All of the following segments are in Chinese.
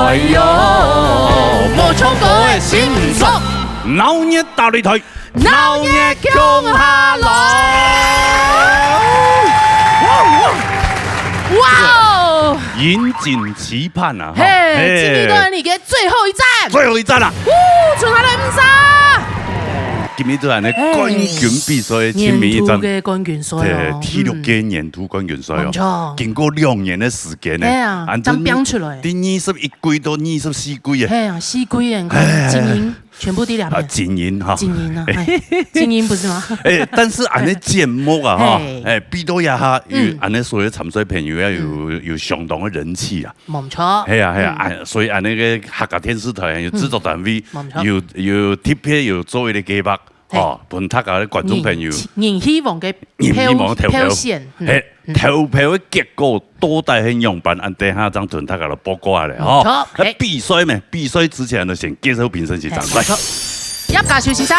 哎呦，莫冲过的心爽，闹热大擂台，闹热強下來。哇哦！引頸期盼啊！嘿，今年都係你嘅最後一戰，最後一戰啦！剩下來唔殺。今日就係呢冠軍比賽嘅前面一戰嘅冠軍賽哦，體育嘅年度冠軍賽哦。冇錯，經過2年嘅時間呢，咁飆出來。第21季到24季啊。係啊，4季啊，精英全部第2名。精英哈。精英啊，精英不是嗎？但是安尼節目啊，哈，比到呀哈，有安尼所有參賽朋友要有相當嘅人氣啊。冇錯。係啊，所以安尼個客家電視台有製作單位，有特別有作為嘅計劃。哦，本客家嘅觀眾朋友，人希望嘅表現，投票嘅結果多大很樣板，按等下將屯客家嚟報告下嚟，哦。比賽咩？比賽之前就先介紹評審先上來。一家小先生，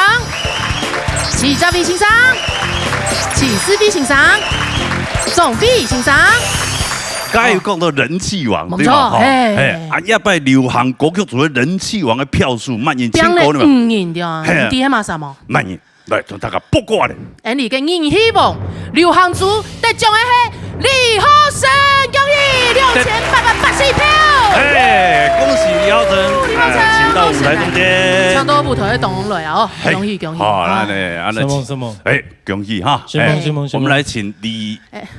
齊澤偉先生，齊思碧先生，宋碧先生。剛才有講到人氣王，對吧？一擺流行歌曲組嘅人氣王嘅票數蔓延全國啦嘛。5對啊，啲係嘛啥嘛？蔓延，來同大家報告下嚟。你嘅人希望流行組得獎嘅係李浩生，恭喜6880票。恭喜李浩生，請到舞台中間。請到舞台當來啊！恭喜恭喜！好，什麼？恭喜哈！我們來請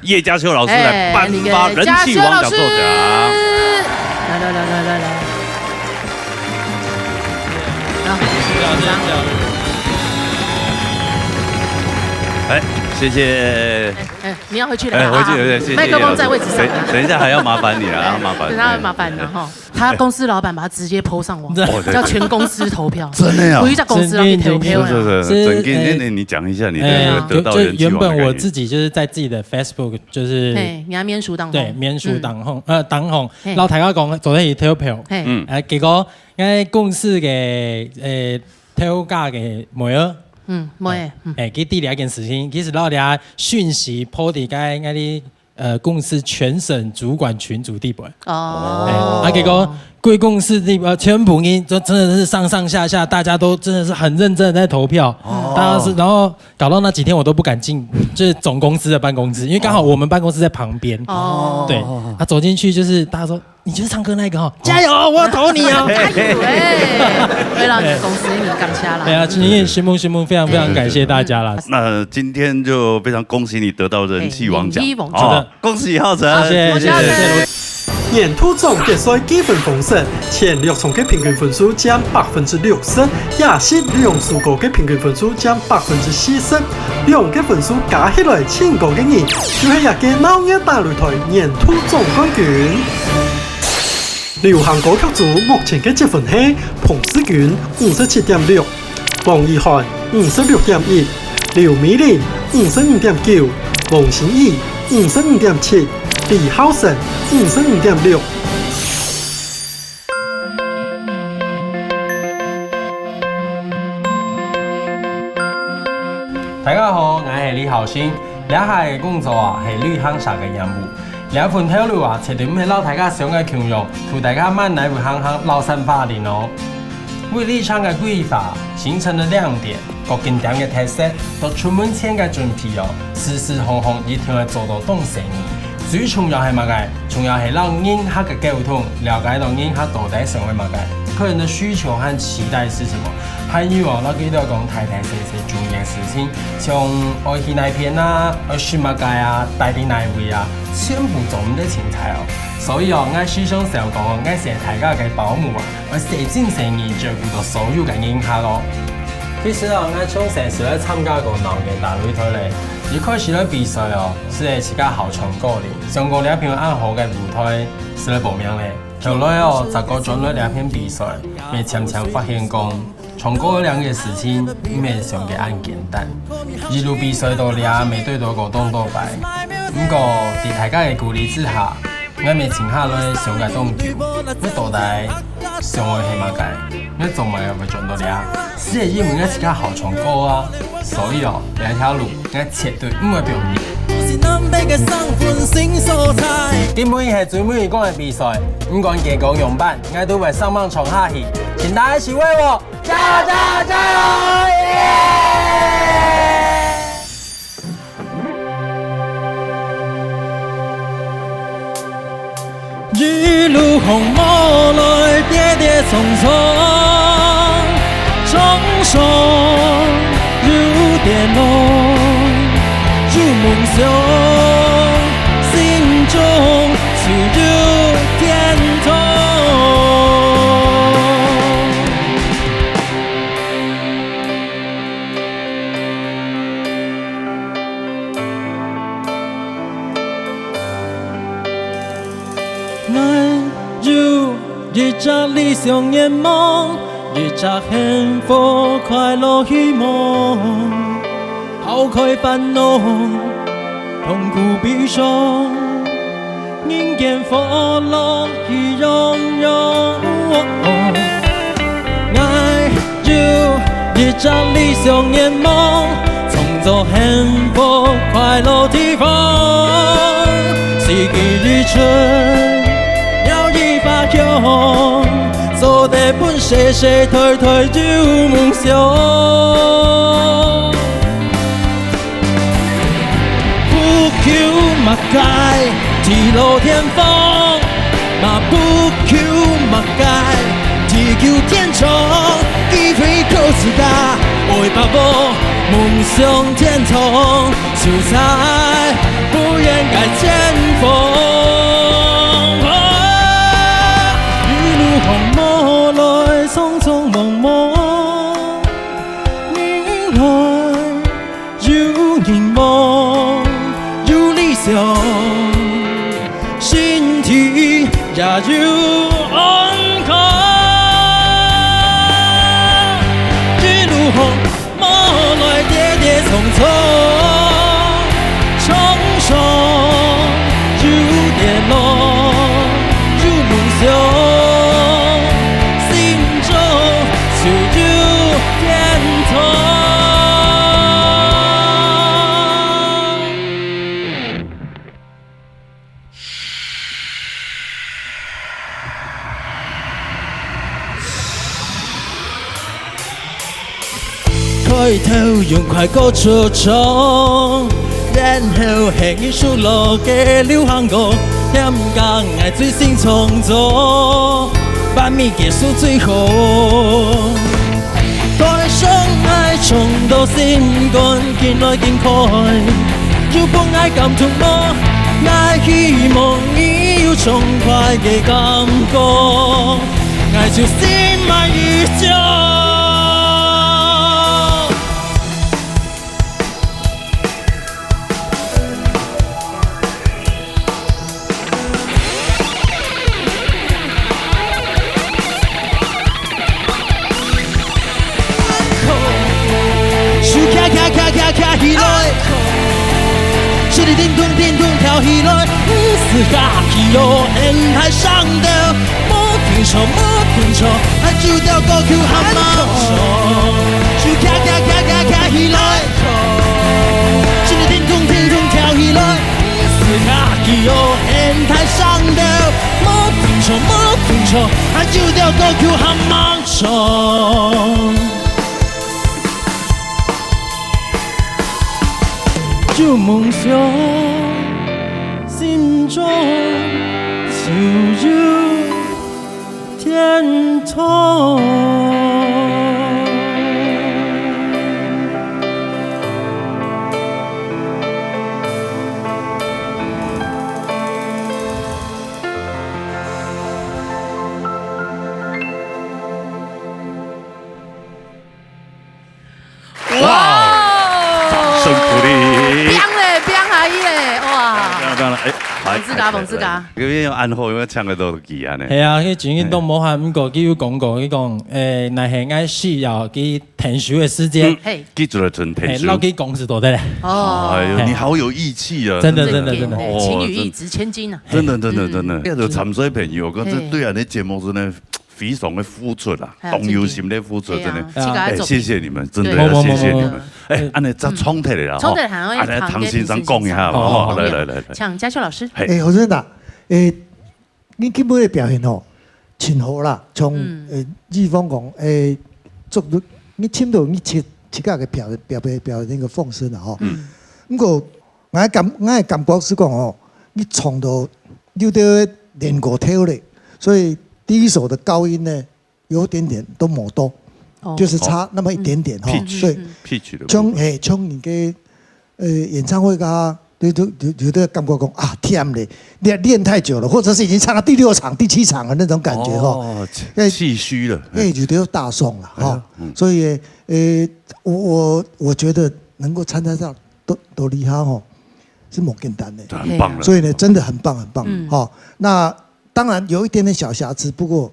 葉家修老師來頒發人氣王獎座獎。來，謝謝。你要回去了啊！回去，麥克風在位置上。等一下還要麻煩你啊，麻煩。等下麻煩了哈。他公司老闆把他直接 po 上網，叫全公司投票。真的呀！我一家公司讓你投票。是，你講一下你的得到人氣王的感覺。原本我自己就是在自己的 Facebook 就是，你要免署當紅，對，免署當紅，然後大家講昨天去投票，結果公司嘅投價嘅每個。冇佢第二件事情，其實老哋訊息鋪喺啲公司全省主管群組地步。結果貴公司地全部人就真的是上下，大家都真的是很認真的在投票。然後搞到那幾天我都不敢進，就是總公司的辦公室，因為剛好我們辦公室在旁邊。對，他走進去就是大家說。你就是唱歌那個哈，加油！我要投你哦！加油！為了你公司你感謝啦。對啊，今天尋夢非常感謝大家啦。那今天就非常恭喜你得到人氣王獎，恭喜浩成，謝謝。年度總決賽基本封神，前6場嘅平均分數佔60%，也是兩輸過嘅平均分數佔40%，兩個分數加起來前個嘅人，就係一個鬧熱大擂台年度總冠軍。流行歌曲組目前嘅積分係彭思源57.6，黃義涵56.1，劉美玲55.9，黃心怡55.7。李浩成55.6。大家好，我係李浩生。呢下嘅工作啊係旅行社嘅任務。兩份條路啊，設定係撈大家想嘅強弱，同大家慢來回行撈3把年哦。為呢場嘅規劃形成了亮點，各景點嘅特色，到出門前嘅準備哦，時時行行一定要做到懂生意。最重要係乜嘅？重要係讓人客嘅溝通，了解到人客到底想要乜嘅，客人的需求和期待是什麼。還有哦，那幾多講大細重要嘅事情，像愛去哪邊啊，愛去乜嘅啊，帶啲哪位啊，全部做唔得清楚哦。所以哦，我時常就講，我係大家嘅保姆啊，我寫盡誠意照顧到所有嘅人客咯。其實哦，我從細時咧參加過鬧熱大擂台咧。一開始咧比賽哦，是係自家校唱歌嘅，上過2片暗號嘅舞台是嚟報名咧。後來哦，就過咗2片比賽，咪漸發現講唱歌兩個事情唔係上嘅咁簡單。一路比賽到咧，未對到個當多敗。不過喺大家嘅鼓勵之下，我咪靜下來上嘅當橋，我到底上去係乜嘅？我做埋又會轉到咧，只係因為我自家校唱歌啊。所以哦，兩條路我絕對唔會表演。是南北嘅生分新所在。今晡是最美讲的比赛，不管加工用版，我都会上网冲下去，请大家一起为我加油加油！一路红雾来，跌跌撞撞，冲上如电浪，如梦想，心中只有天堂。日着理想願望，日着幸福快樂希望，拋開煩惱，痛苦悲傷，人間快樂與榮耀。愛就日着理想願望，創造幸福快樂地方，四季旅程。做得本斜斜推推就夢想，不求物界地老天荒，嘛不求物界地久天長，機會靠自家，愛把握夢想天堂，就在不願改前方。紅霧來，匆匆忙忙，人來有凝望，有理想，身體也有安康。一路紅霧來，跌跌衝衝，衝上有跌落，有夢想。開頭用快歌出場，然後輕易數落嘅流行歌，點講愛最新創作，把咪結束最後。台上愛衝到心肝，見來見開，要幫愛感動我，愛希望你有暢快嘅感覺，愛就心滿意足。跳起來，是你叮咚叮咚跳起來，是下起哦，人台上的莫停手莫停手，愛就掉高 Q 喊嘛就跳起來，是你叮咚叮咚跳起來，是下起哦，人台上的莫停手莫停手，愛就掉高 Q 喊嘛就夢想，心中就有天堂。彭志嘎，嗰邊有暗號，咁樣唱得到幾啊呢？係啊，佢前都冇喊，唔過佢有講過，佢講那係愛需要佢填書嘅時間，記住了真填書，撈佢講是多的咧。哦，哎呦，你好有義氣啊！真的，情與義值千金啊！真的，呢個參賽朋友，我覺得對人哋節目真係非常的付出啦，动有心的付出，真的。谢谢你们，真的要谢谢你们。安尼再冲起来啦，冲起来，安尼唐先生讲一下嘛，来，请嘉秀老师。何先生，你基本的表现吼，真好啦。从日方讲，做你深度你切个表那个放声啦吼。不过我的感觉是讲哦，你唱到有点练过头嘞，所以第一首的高音呢，有点都冇多，就是差那么一点点哈。所以从你嘅演唱会噶。有的感觉讲啊，天嘞，练太久了，或者是已经唱到第6场、第7场的那种感觉哈，气虚了，有的大送了哈，所以我觉得能够参加到都厉害哈，是蛮简单的，很棒了，所以呢，真的很棒哈。那当然有一点点小瑕疵，不过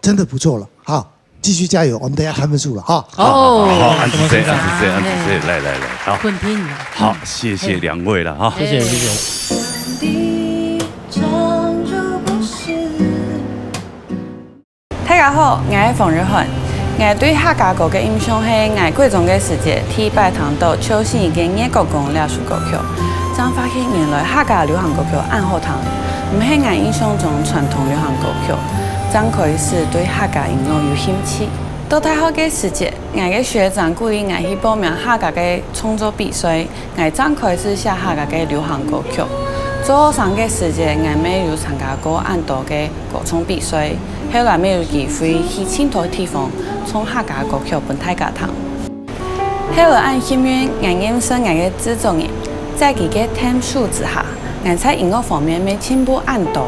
真的不错了哈。继续加油，我们等下看分数了哈。好，安子 C， 来，好，稳定。好，谢谢2位了哈，谢谢。大家好，我是冯日瀚。我对客家歌嘅印象係我貴重嘅時節，天拜堂到秋生嘅愛國歌藝術歌曲，將發現原來客家流行歌曲暗好聽，唔係我印象中傳統流行歌曲。張開始對客家音樂有興趣。到大學嘅時節，我嘅學長鼓勵我去報名客家嘅創作比賽，我張開始寫客家嘅流行歌曲。做學生嘅時節，我未有參加過很多嘅歌唱比賽，後來未有機會去青島地方唱客家歌曲俾大家聽。後來按幸運，我認識我嘅製作人，在佢嘅探數之下，我在音樂方面未進步很多。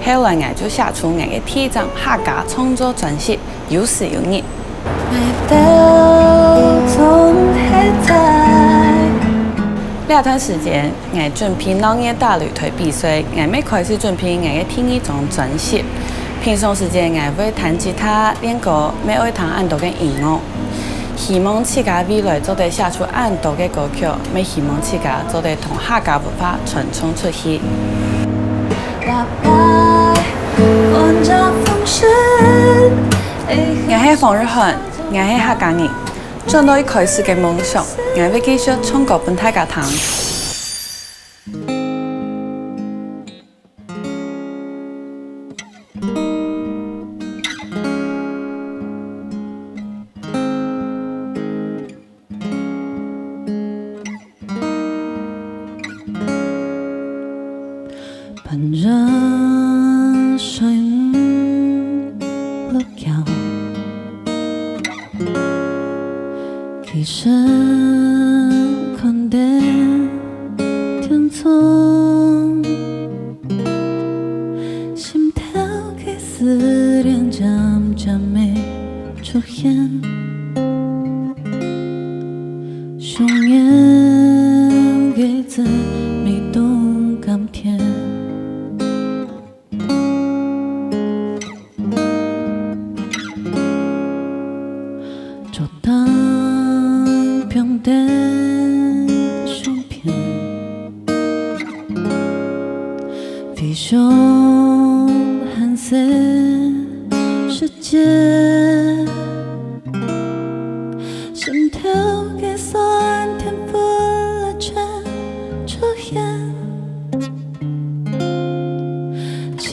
後來我就寫出我嘅第一張客家創作專輯《有時有日》。那段時間，我準備農業大擂台比賽，我未開始準備我嘅第一張專輯。平常時間我會彈吉他、練歌，未會彈很多嘅音樂。希望自家未來做得寫出很多嘅歌曲，未希望自家做得同客家文化傳承出去。我係馮日瀚，我係客家人。做到一開始嘅夢想，我會繼續唱歌俾大家聽。伴着水落橋，其實看得天空，心跳嘅思念漸漸地出現，想念嘅字未動甘甜。地上寒色世界，心跳嘅酸甜不了全出現，情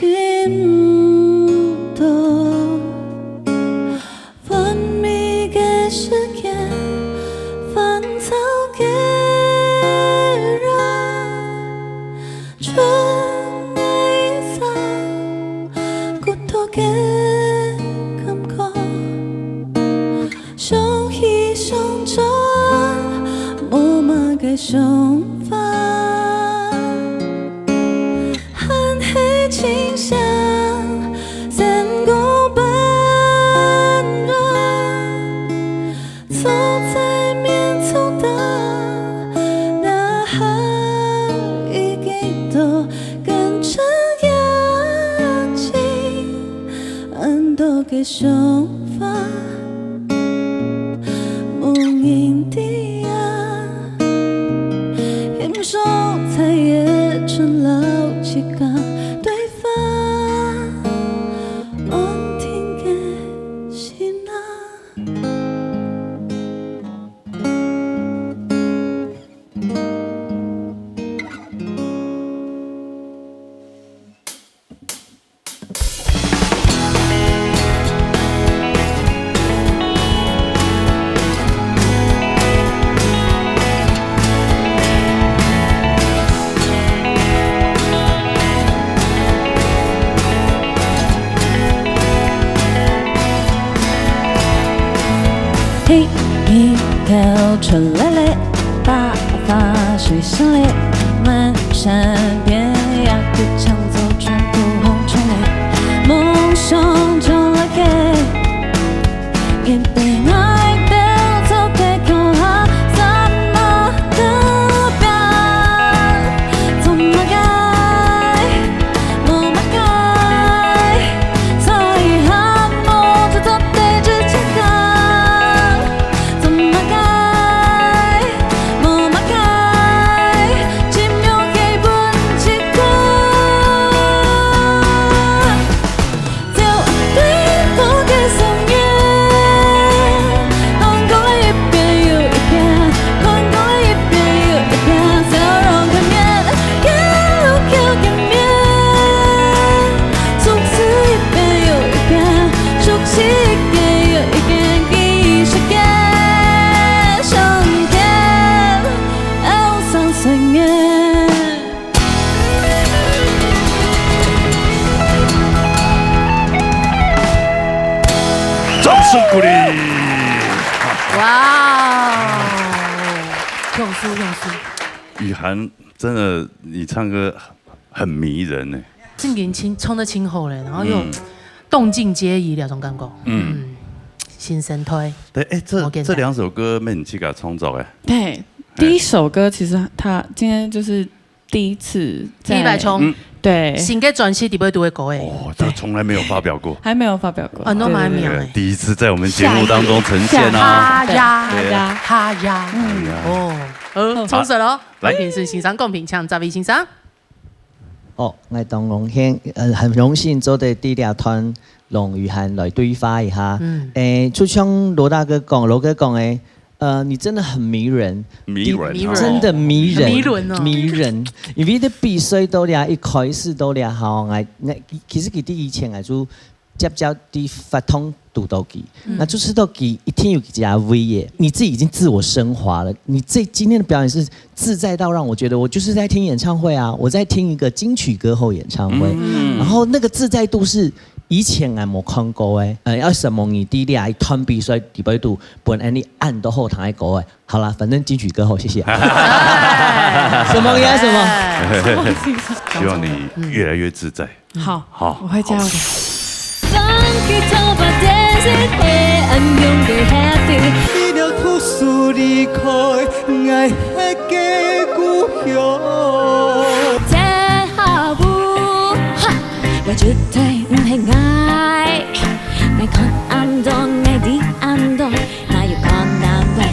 動分泌嘅世界，煩躁嘅人。嘅感覺，相依相隨，冇乜嘅想法，含氣清香，三公半人，走在面前的男孩已經都跟着眼睛。很多嘅想法，無影的啊，牽手再也成了幾個對方，安定嘅一条春来来，大发水上来，漫山遍野歌唱走穿不红尘泪，梦想中来给，也被爱的走开口号，怎么的变，怎么改，怎么改，所以还梦着走对之前的，怎么改，怎么改，只有给不及过，就对不给送月，空空了一遍又一遍，空空了一遍又一遍，笑容改变，一路改变，从此一遍又一遍，熟悉一遍又一遍，记忆是给上天，爱上岁月。掌声鼓励。哇，用书用书，雨涵真的，你唱歌很迷人呢。这年轻冲得清后嘞，然后又动静皆宜两种感觉。新生推。对，哎，这两首歌被你去给创作哎。对，第一首歌其实他今天就是第一次在第一百冲，对，新嘅专辑底部都会搞诶。哦，这从来没有发表过。还没有发表过，很多蛮妙诶。第一次在我们节目当中呈现啊！哈呀对啊哈呀，冲水咯！来公平是欣赏公平，请十位欣赏。哦，我当荣幸，很荣幸做的第二团龙雨涵来对话一下。就像罗大哥讲，罗哥讲诶，你真的很迷人，迷人，真的迷人，迷人哦，迷人。因為你比賽到咧，一開始到咧，我其實佢啲以前就接啲發通讀到佢，那就是到佢一天有幾家 V 耶，你自己已經自我升華了。你今天的表演是自在到讓我覺得我就是在聽演唱會啊，我在聽一個金曲歌后演唱會，然後那個自在度是。以前我冇看過誒，要什麼你啲咧團比賽地位度本來你按到後台講誒，好啦，反正金曲歌后，謝謝。什麼呀什麼？希望你越來越自在。好，我會加油的。為了吐訴離開愛的故鄉。我絕對唔係愛，我看暗動，我的暗動，我要看淡不再。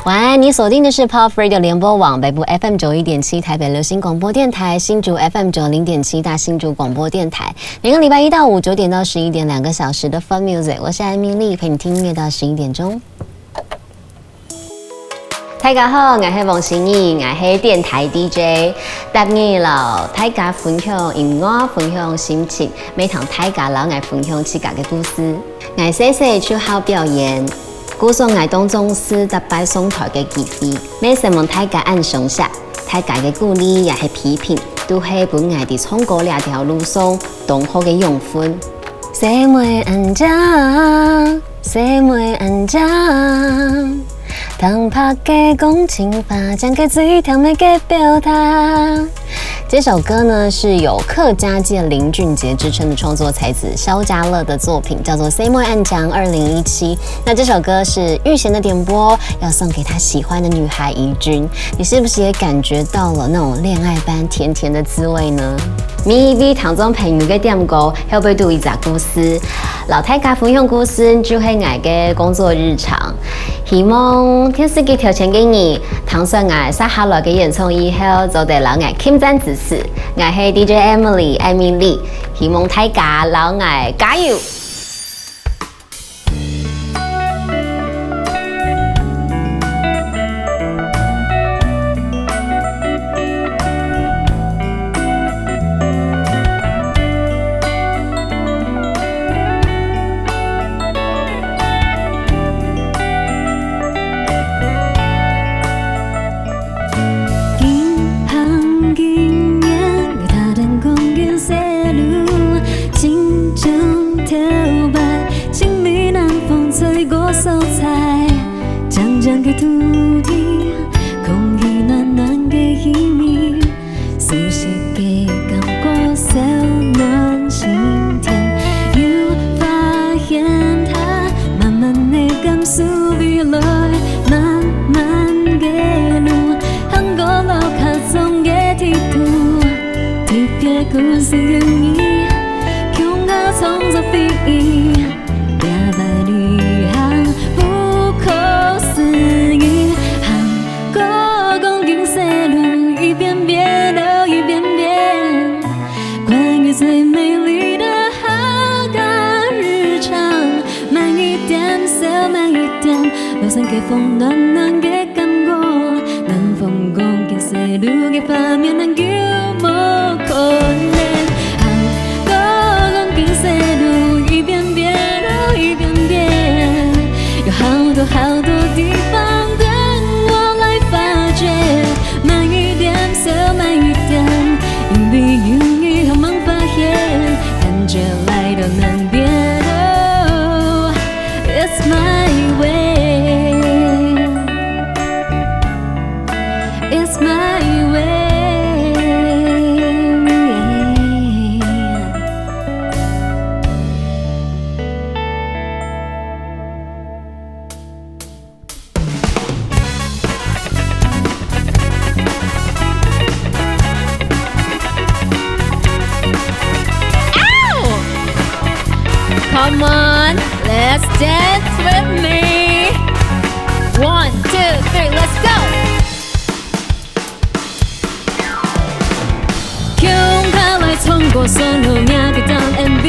晚安，你锁定的是 Pop Radio 联播网北部 FM 91.7台北流行广播电台，新竹 FM 90.7大新竹广播电台。每个礼拜1到5 9点到11点2个小时的 Fun Music， 我是艾米丽，陪你听音乐到11点钟。大家好，我是王心怡，我是电台 DJ。答应了，大家分享音乐，分享心情，每堂大家老爱分享自家的故事。我细细就好表演。故说我当总是在摆上台的机会，每什么大家按上下，大家的鼓励也是批评，都是本我的唱歌这条路上同好的养分。谁会安静？谁会安静？当拍嘅讲情话，讲个最甜美的表达。这首歌呢是有客家界林俊杰之称的创作才子萧家乐的作品，叫做《C 莫暗江2017》。那这首歌是玉贤的点播，要送给他喜欢的女孩怡君。你是不是也感觉到了那种恋爱般甜甜的滋味呢？咪咪唐中朋友嘅点歌，会不会读一则故事？老太家分享故事就係我嘅工作日常。希望電視機條件嘅你，唐上我撒下來嘅演唱以後，就對老愛傾讚支持。我係 DJ Emily 艾米麗，希望大家老愛加油！土地，空气暖暖的秘密，熟悉的感觉烧暖心田，又发现它慢慢的感受未来，漫漫的路，韩国老卡中的地图，特别故事的你，恐吓创造飞翼。最美丽的哈嘎日常，慢一点，少慢一点，留散给风暖暖的感觉，南方讲嘅西路嘅画面，能叫无可能。韩国讲嘅西路一遍遍又一遍遍，有好多好多地方等我来发掘，慢一点，少慢一点，因为有你好忙。感觉来到南边哦 ，It's my way, It's my way. Come on, let's dance with me. 1, 2, 3, let's go. 用它来冲过山路，两个当 MV，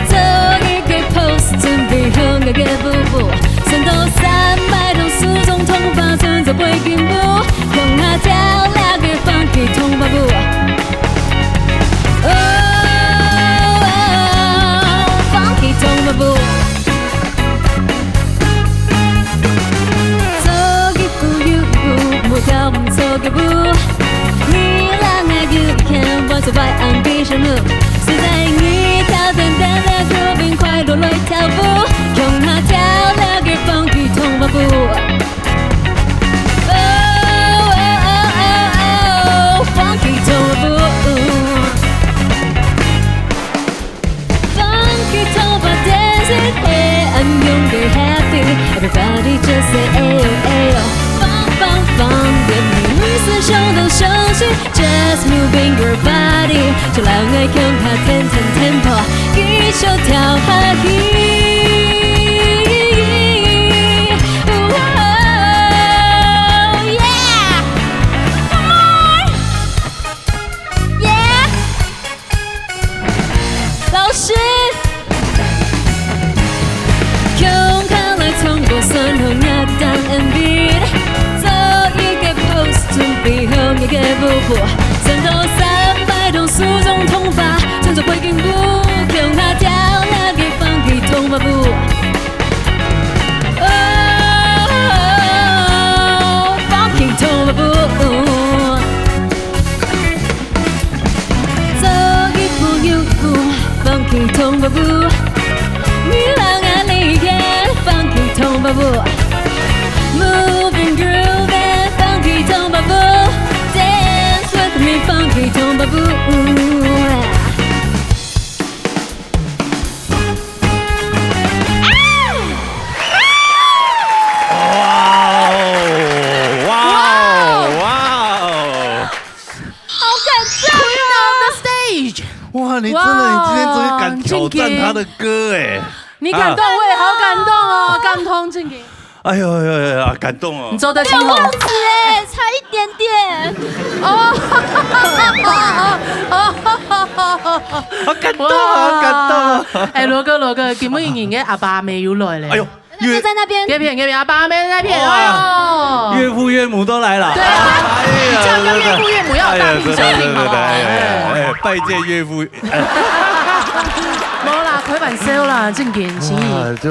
做一个 pose， 准备向个个步步，升到300种数种头发，存在背景舞，用它跳两个 funky 头发舞。动步，走一步又一步，莫跳舞走个步。你让爱you can what's my ambition move？ 是在你跳简单的 grooving 快乐来跳舞，用它跳两个 funky 动步。Funky 动步。Hey, I'm young and happy. Everybody just say ayo ayo. Fun fun fun， 别迷绿色手动手势 ，just moving your body。就让爱用它 tempo， 一手跳下去。老师。顺后压当 MV， 做一个 pose， 准备后一个步步，升到300种数种头发，穿着背景舞，用它跳两个 funky 头发舞。Funky 头发舞，走一步又一步 ，funky 头发舞，你让爱离开。Funky 头发舞 ，Moving grooving funky 头发舞 ，Dance with me funky 头发舞。好感动哦 ！The stage， 哇，你真的，你今天终于敢挑战他的歌哎！你感动，我也好感动哦，感动静婷。哎呦呦呦，感动哦！你周德清6公尺哎，差一点点。哦，好感动啊，好感动啊！哎，罗哥，今日莹嘅阿爸妹又来了。哎呦，就在那边。给片，阿爸妹在片哦。岳父岳母都来了。对啊，这样跟岳父岳母要有大力相挺好不好？哎，拜见岳父。没啦，快板 sell 啦，正点心意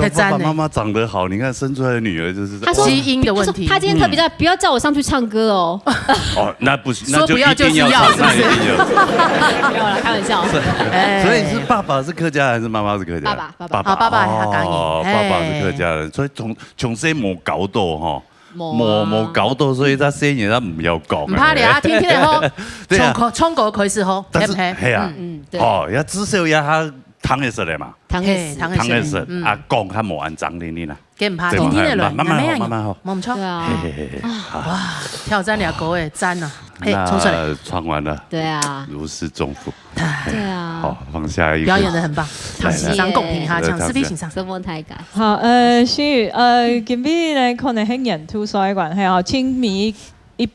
太赞了。爸爸妈妈长得好，你看生出来的女儿就是。他说基因的问题。他今天特别在，不要叫我上去唱歌哦。哦，那不行，说不要就是要，是不是？没有啦，开玩笑。所以是爸爸是客家人，还是妈妈是客家人？爸爸还讲哦，爸爸是客家人，所以从小冇搞到哈。冇搞到，所以他先人他唔有講。唔怕你啊，天天嚟好，衝過佢是好，係啊，哦，也至少也下糖嘅食嚟嘛，糖嘅食，啊講他冇按章呢啦。佢唔怕，天天嚟，慢慢好，冇唔錯。啊，哇，挑戰2個誒，讚啊！衝出嚟，唱完了，對啊，如釋重負。對啊，好，放下一個。表演得很棒，欣賞公平哈，唱4B欣賞。什麼太解？好，心宇，今邊呢可能很演出所以關係啊，青迷一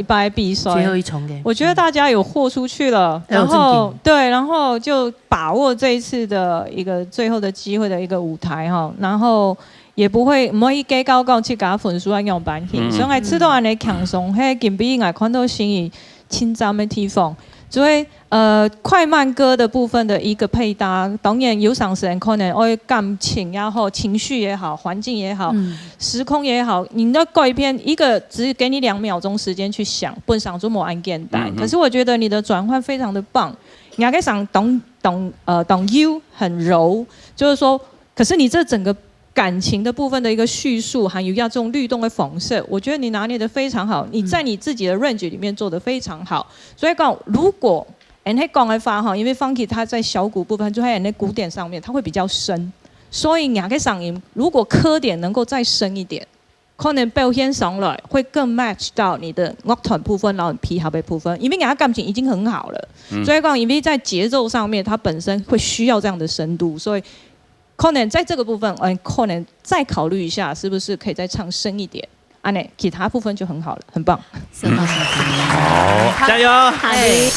百比賽，最後一重嘅，我覺得大家有豁出去了，然後對，然後就把握這一次的一個最後的機會的一個舞台哈，然後也不會唔可以計較講去加分數啊樣版型，所以我知道人哋強鬆，喺今邊我看到心宇清湛的地方。所以快慢歌的部分的一個配搭，當然有上時可能會感情也好，情緒也好，環境也好，時空也好，你的改編一個只給你2秒鐘時間去想，本上就冇咁簡單。可是我覺得你的轉換非常的棒，你還可以想懂 you 很柔，就是說，可是你這整個感情的部分的一個敘述，還有要這種律動的縫射，我覺得你拿捏得非常好，你在你自己的 range 裡面做得非常好。所以講，如果人喺講嘅話哈，因為 Funky 他在小鼓部分就喺人的鼓點上面，他會比較深，所以你嘅嗓音如果刻點能夠再深一點，可能表現上來會更 match 到你的樂團部分，然後皮合的部分，因為人家感情已經很好了，所以講，因為在節奏上面，它本身會需要這樣的深度，所以。可能在這個部分，可能再考慮一下，是不是可以再唱深一點？啊，呢，其他部分就很好了，很棒。好，加油！好的。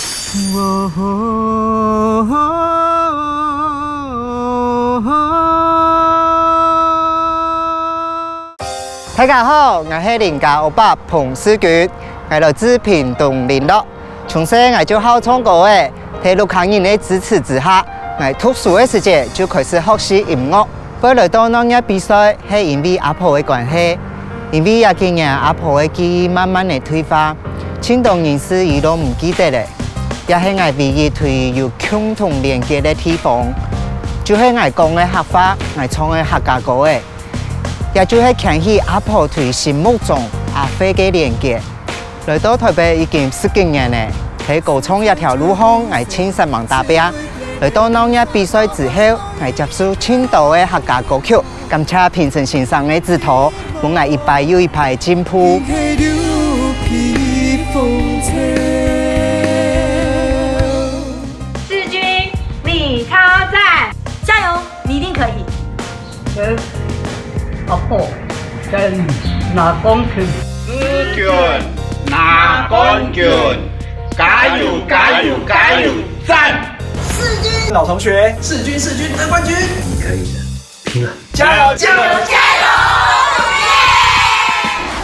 大家好，我係鄰家歐巴彭思傑，我來自屏東林樂，從細我就好唱歌誒，喺陸康人的支持之下。我讀書的時節就開始學習音樂，後來到那日比賽係因為阿婆的關係，因為也經驗阿婆的記憶慢慢的退化，青東人事伊都唔記得咧，也係我唯一對有共同連結的地方，就係我講的客話，我唱的客家歌嘅，也就係牽起阿婆對心目中阿飛的連結。來到台北已經10幾年咧，喺歌唱一條路上，我千失望打拼。來到那日比賽之後，我接觸青島的客家歌曲，感謝評審先生的指導，我一排又一排進步。世軍，你超讚，加油，你一定可以。阿婆，跟拿冠軍。世軍拿冠軍，加油加油加油，讚！老同學，世軍得冠軍，你可以的，拼了！加油加油加油！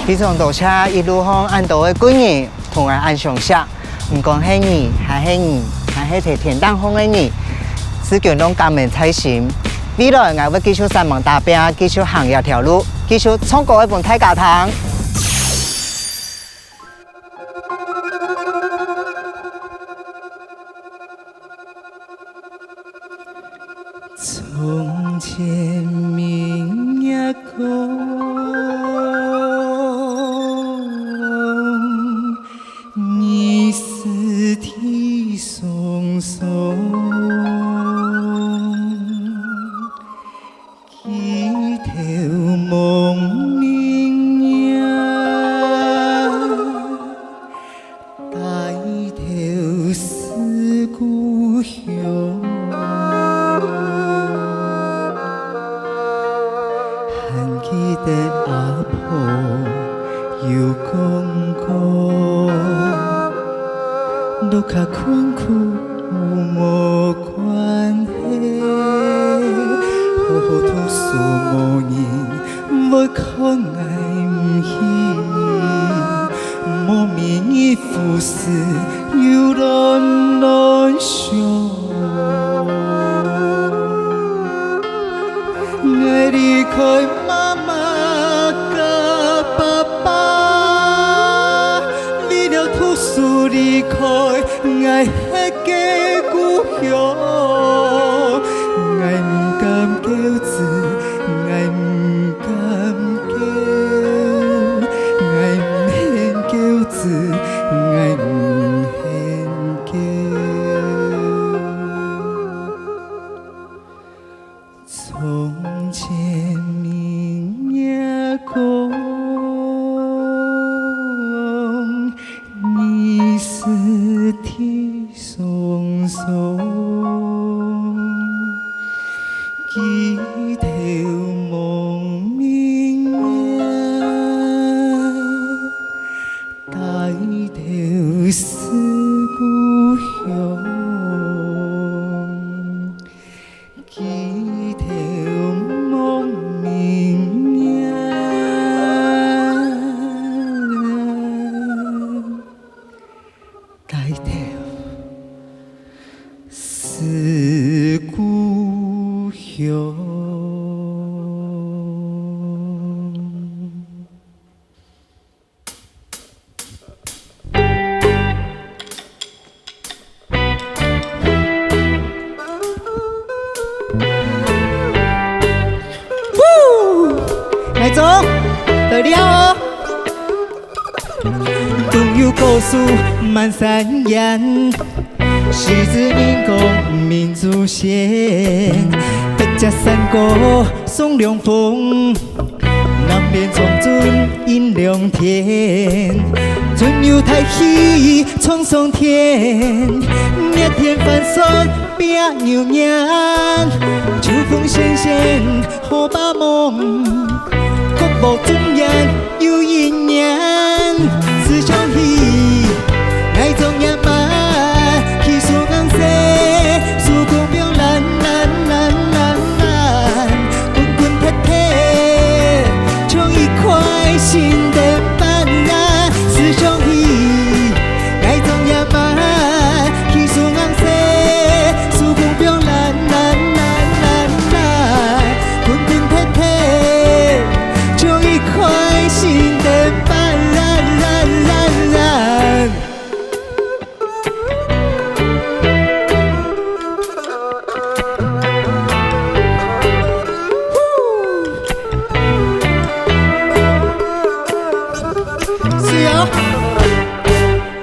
非常多謝一路上按到的貴人同我按上下，唔講係你，還係在天堂上的你，世軍攏感恩在心。未來我會繼續上網打拼，繼續行一條路，繼續唱歌一本大家堂。從前明月光，你是天松松，舉頭望明月，抬頭思故鄉。阿婆有講過，路卡困苦無關係，好好讀書無言，無靠愛唔起，莫名的富士又亂亂想，愛離開。離開愛迄個故鄉，愛唔敢叫字，愛唔敢叫了。总有故事满山岩，西子民国民族先，北家三国宋凉风，南边从尊印良田，春有太喜冲松天，热天翻山别牛年，秋风咸咸好把梦，国无尊严有阴年，思想起爱中也慢，气数硬些，数公表蓝蓝蓝蓝蓝，滚滚铁铁，像一块心的斑斓，思想起爱中也慢，气数硬些，数公表蓝蓝蓝蓝蓝，滚滚铁铁，像一块心的斑斓。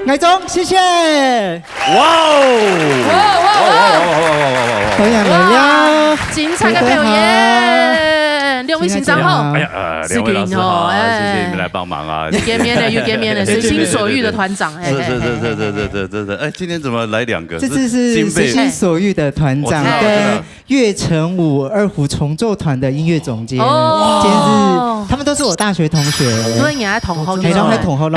爱中，谢谢。哇哦！表演完了，精彩的表演，两位欣赏后，哎呀，两位老师好，谢谢你们来帮忙啊！又见面了，又见面了，随心所欲的团长，是，哎，今天怎么来2个？这次是随心所欲的团长跟岳成武二胡重奏团的音乐总监，今天是。他们都是我大学同学，所以你还同后，被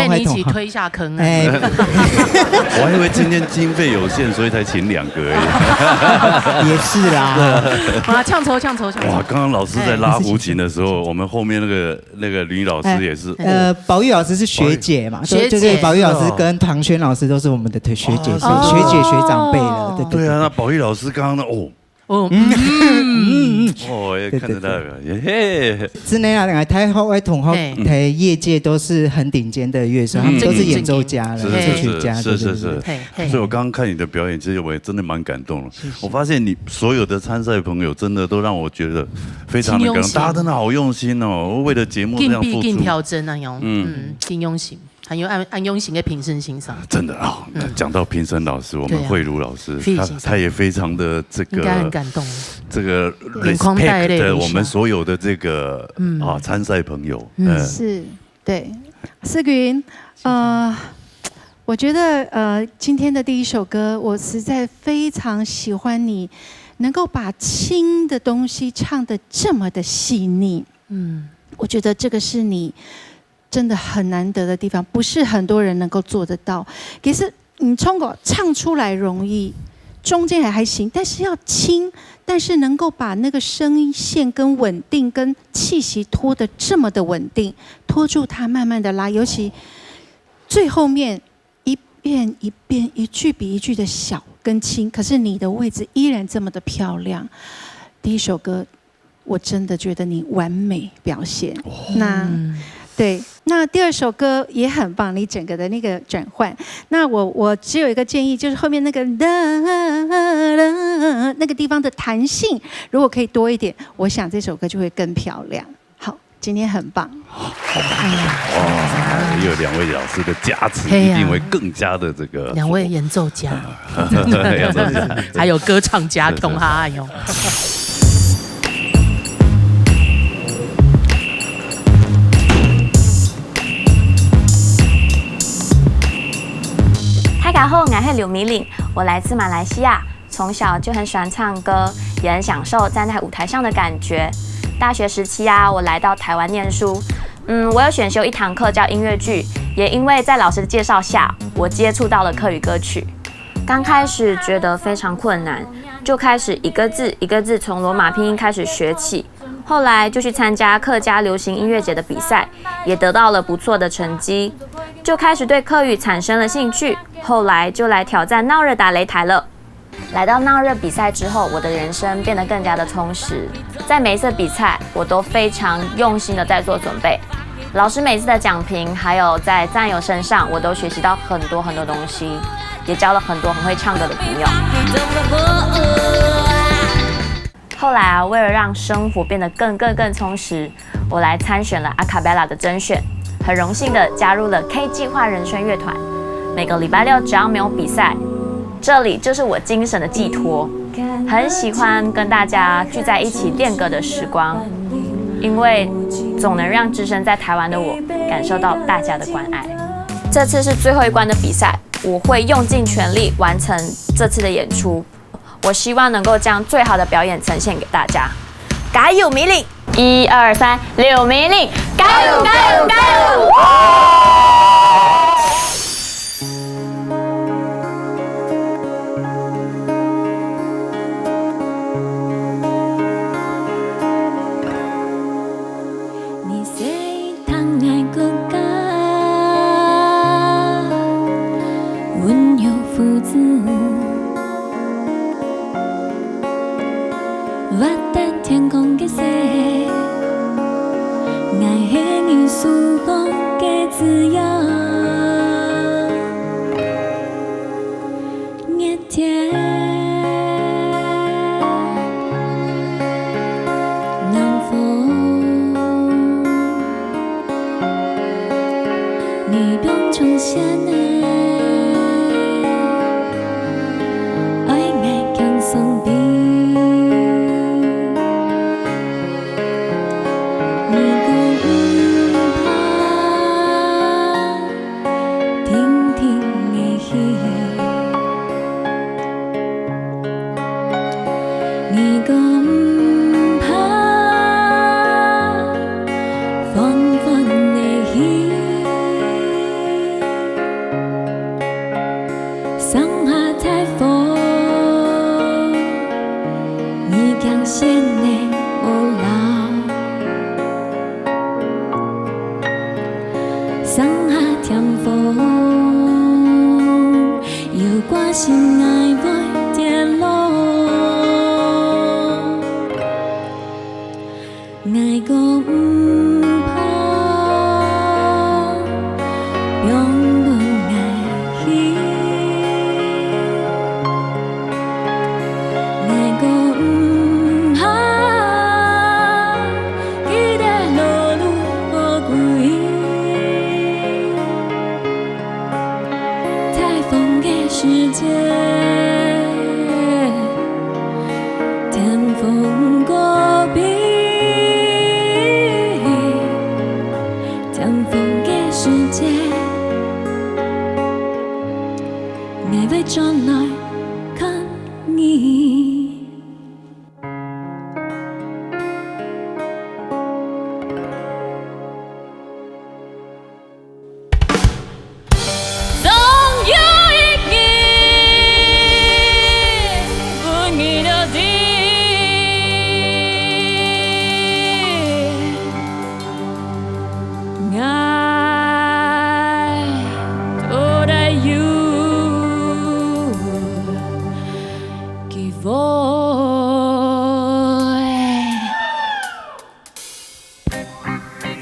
你一起推下坑。哎，我还以为今天经费有限，所以才请2个而已。也是啦。哇，呛筹！哇，刚刚老师在拉胡琴的时候，我们后面那个吕老师也是。宝玉老师是学姐嘛？就是宝玉老师跟唐轩老师都是我们的学姐，所以学姐学长辈了。对啊，那宝玉老师刚刚看得到耶！之内啊，台后外同后台业界都是很顶尖的乐手，他们都是演奏家了，作曲家。是。所以我刚刚看你的表演，其实我也真的蛮感动了。我发现你所有的参赛朋友，真的都让我觉得非常的感动，大家真的好用心哦，为了节目这样付出。劲挑真那样，挺用心。很有按用型的评审欣赏，真的啊！讲到评审老师，我们慧茹老师，他也非常的这个，应该很感动。这个 respect 我们所有的这个参赛朋友，是，对，思云，我觉得今天的第一首歌，我实在非常喜欢你能够把轻的东西唱得这么的细腻。我觉得这个是你。真的很难得的地方，不是很多人能够做得到。可是你唱出来容易，中间还行，但是要轻，但是能够把那个声线跟稳定跟气息拖得这么的稳定，拖住它，慢慢的拉，尤其最后面一遍一遍，一句比一句的小跟轻，可是你的位置依然这么的漂亮。第一首歌，我真的觉得你完美表现。对，那第2首歌也很棒，你整个的那个转换。那我只有一个建议，就是后面那个那个地方的弹性，如果可以多一点，我想这首歌就会更漂亮。好，今天很棒。有2位老师的加持，一定会更加的这个。2位演奏家，还有歌唱家，同哈哟。大家好，我是刘米玲，我来自马来西亚，从小就很喜欢唱歌，也很享受站在舞台上的感觉。大学时期啊，我来到台湾念书，我有选修一堂课叫音乐剧，也因为在老师的介绍下，我接触到了客语歌曲。刚开始觉得非常困难，就开始一个字一个字从罗马拼音开始学起。后来就去参加客家流行音乐节的比赛，也得到了不错的成绩，就开始对客语产生了兴趣。后来就来挑战闹热打擂台了。来到闹热比赛之后，我的人生变得更加的充实。在每一次比赛，我都非常用心的在做准备。老师每次的讲评，还有在战友身上，我都学习到很多很多东西，也交了很多很会唱歌的朋友。后来啊，为了让生活变得更充实，我来参选了阿卡贝拉的甄选，很荣幸的加入了 K 计划人生乐团。每个礼拜六只要没有比赛，这里就是我精神的寄托。很喜欢跟大家聚在一起练歌的时光，因为总能让置身在台湾的我感受到大家的关爱。这次是最后一关的比赛，我会用尽全力完成这次的演出。我希望能够将最好的表演呈现给大家。加油米令！1、2、3，柳米令！加油！加油！加油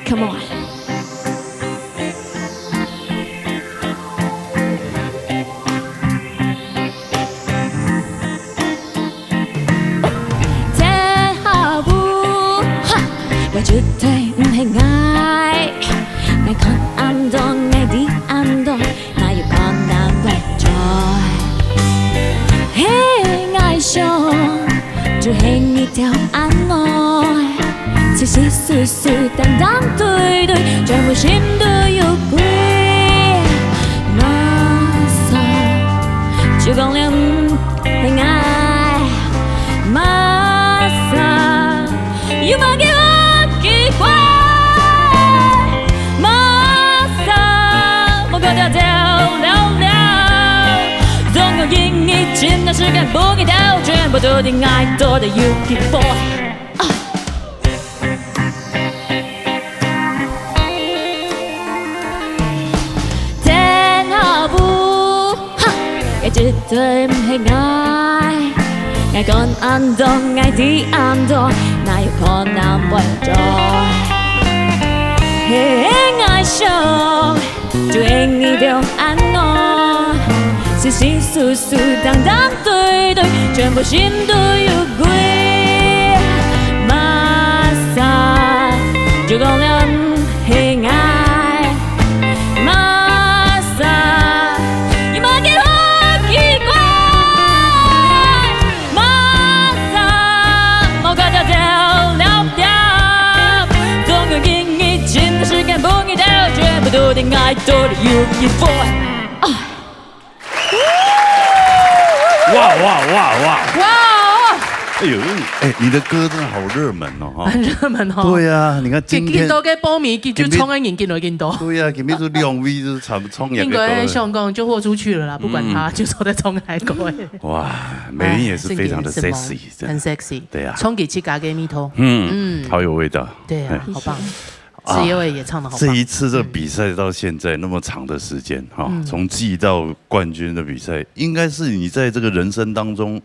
！Come on. Thế hào bu và chưa thấy hay ngại ngày con ăn đó ngày đi ăn đó ngày yêu con đang quay trôi hey ngày show chưa hay nghĩ theo ăn ngồi chỉ xí xui xui tan đáng tươi đôi cho một chim đôi yêu quê mà sao chưa còn lem hay ngại mà sao yêu mà kia kỳ quái mà sao một cái đeo leo leo giống như những nghĩ chim đã sự kiện buông đeo chuyện bao tôi đi ngay tôi đã yêu kỳ for Chứ tôi hay ngại ngày con ăn đó ngày đi ăn đó ngày con nằm quay trò hey ngày show chú anh nghĩ đều ăn ngon xì xì xù xù đang đáng tươi đôi chuyện bộ chim đôi yêu quê 多的爱，多的勇气 for。哇！哎呦，你的歌真的好热门哦，很热门哦。对呀，你看今天都给报名，就冲个引进来更多。对呀，今天就两位就是冲也应该香港就豁出去了啦，不管他，就说在冲来过。哇，美玲也是非常的 sexy， 很 sexy。对呀，冲给七嘎给蜜头，好有味道。对啊，好棒。子夜伟也唱得好棒。这一次这比赛到现在那么长的时间哈，从季到冠军的比赛，应该是你在这个人生当中，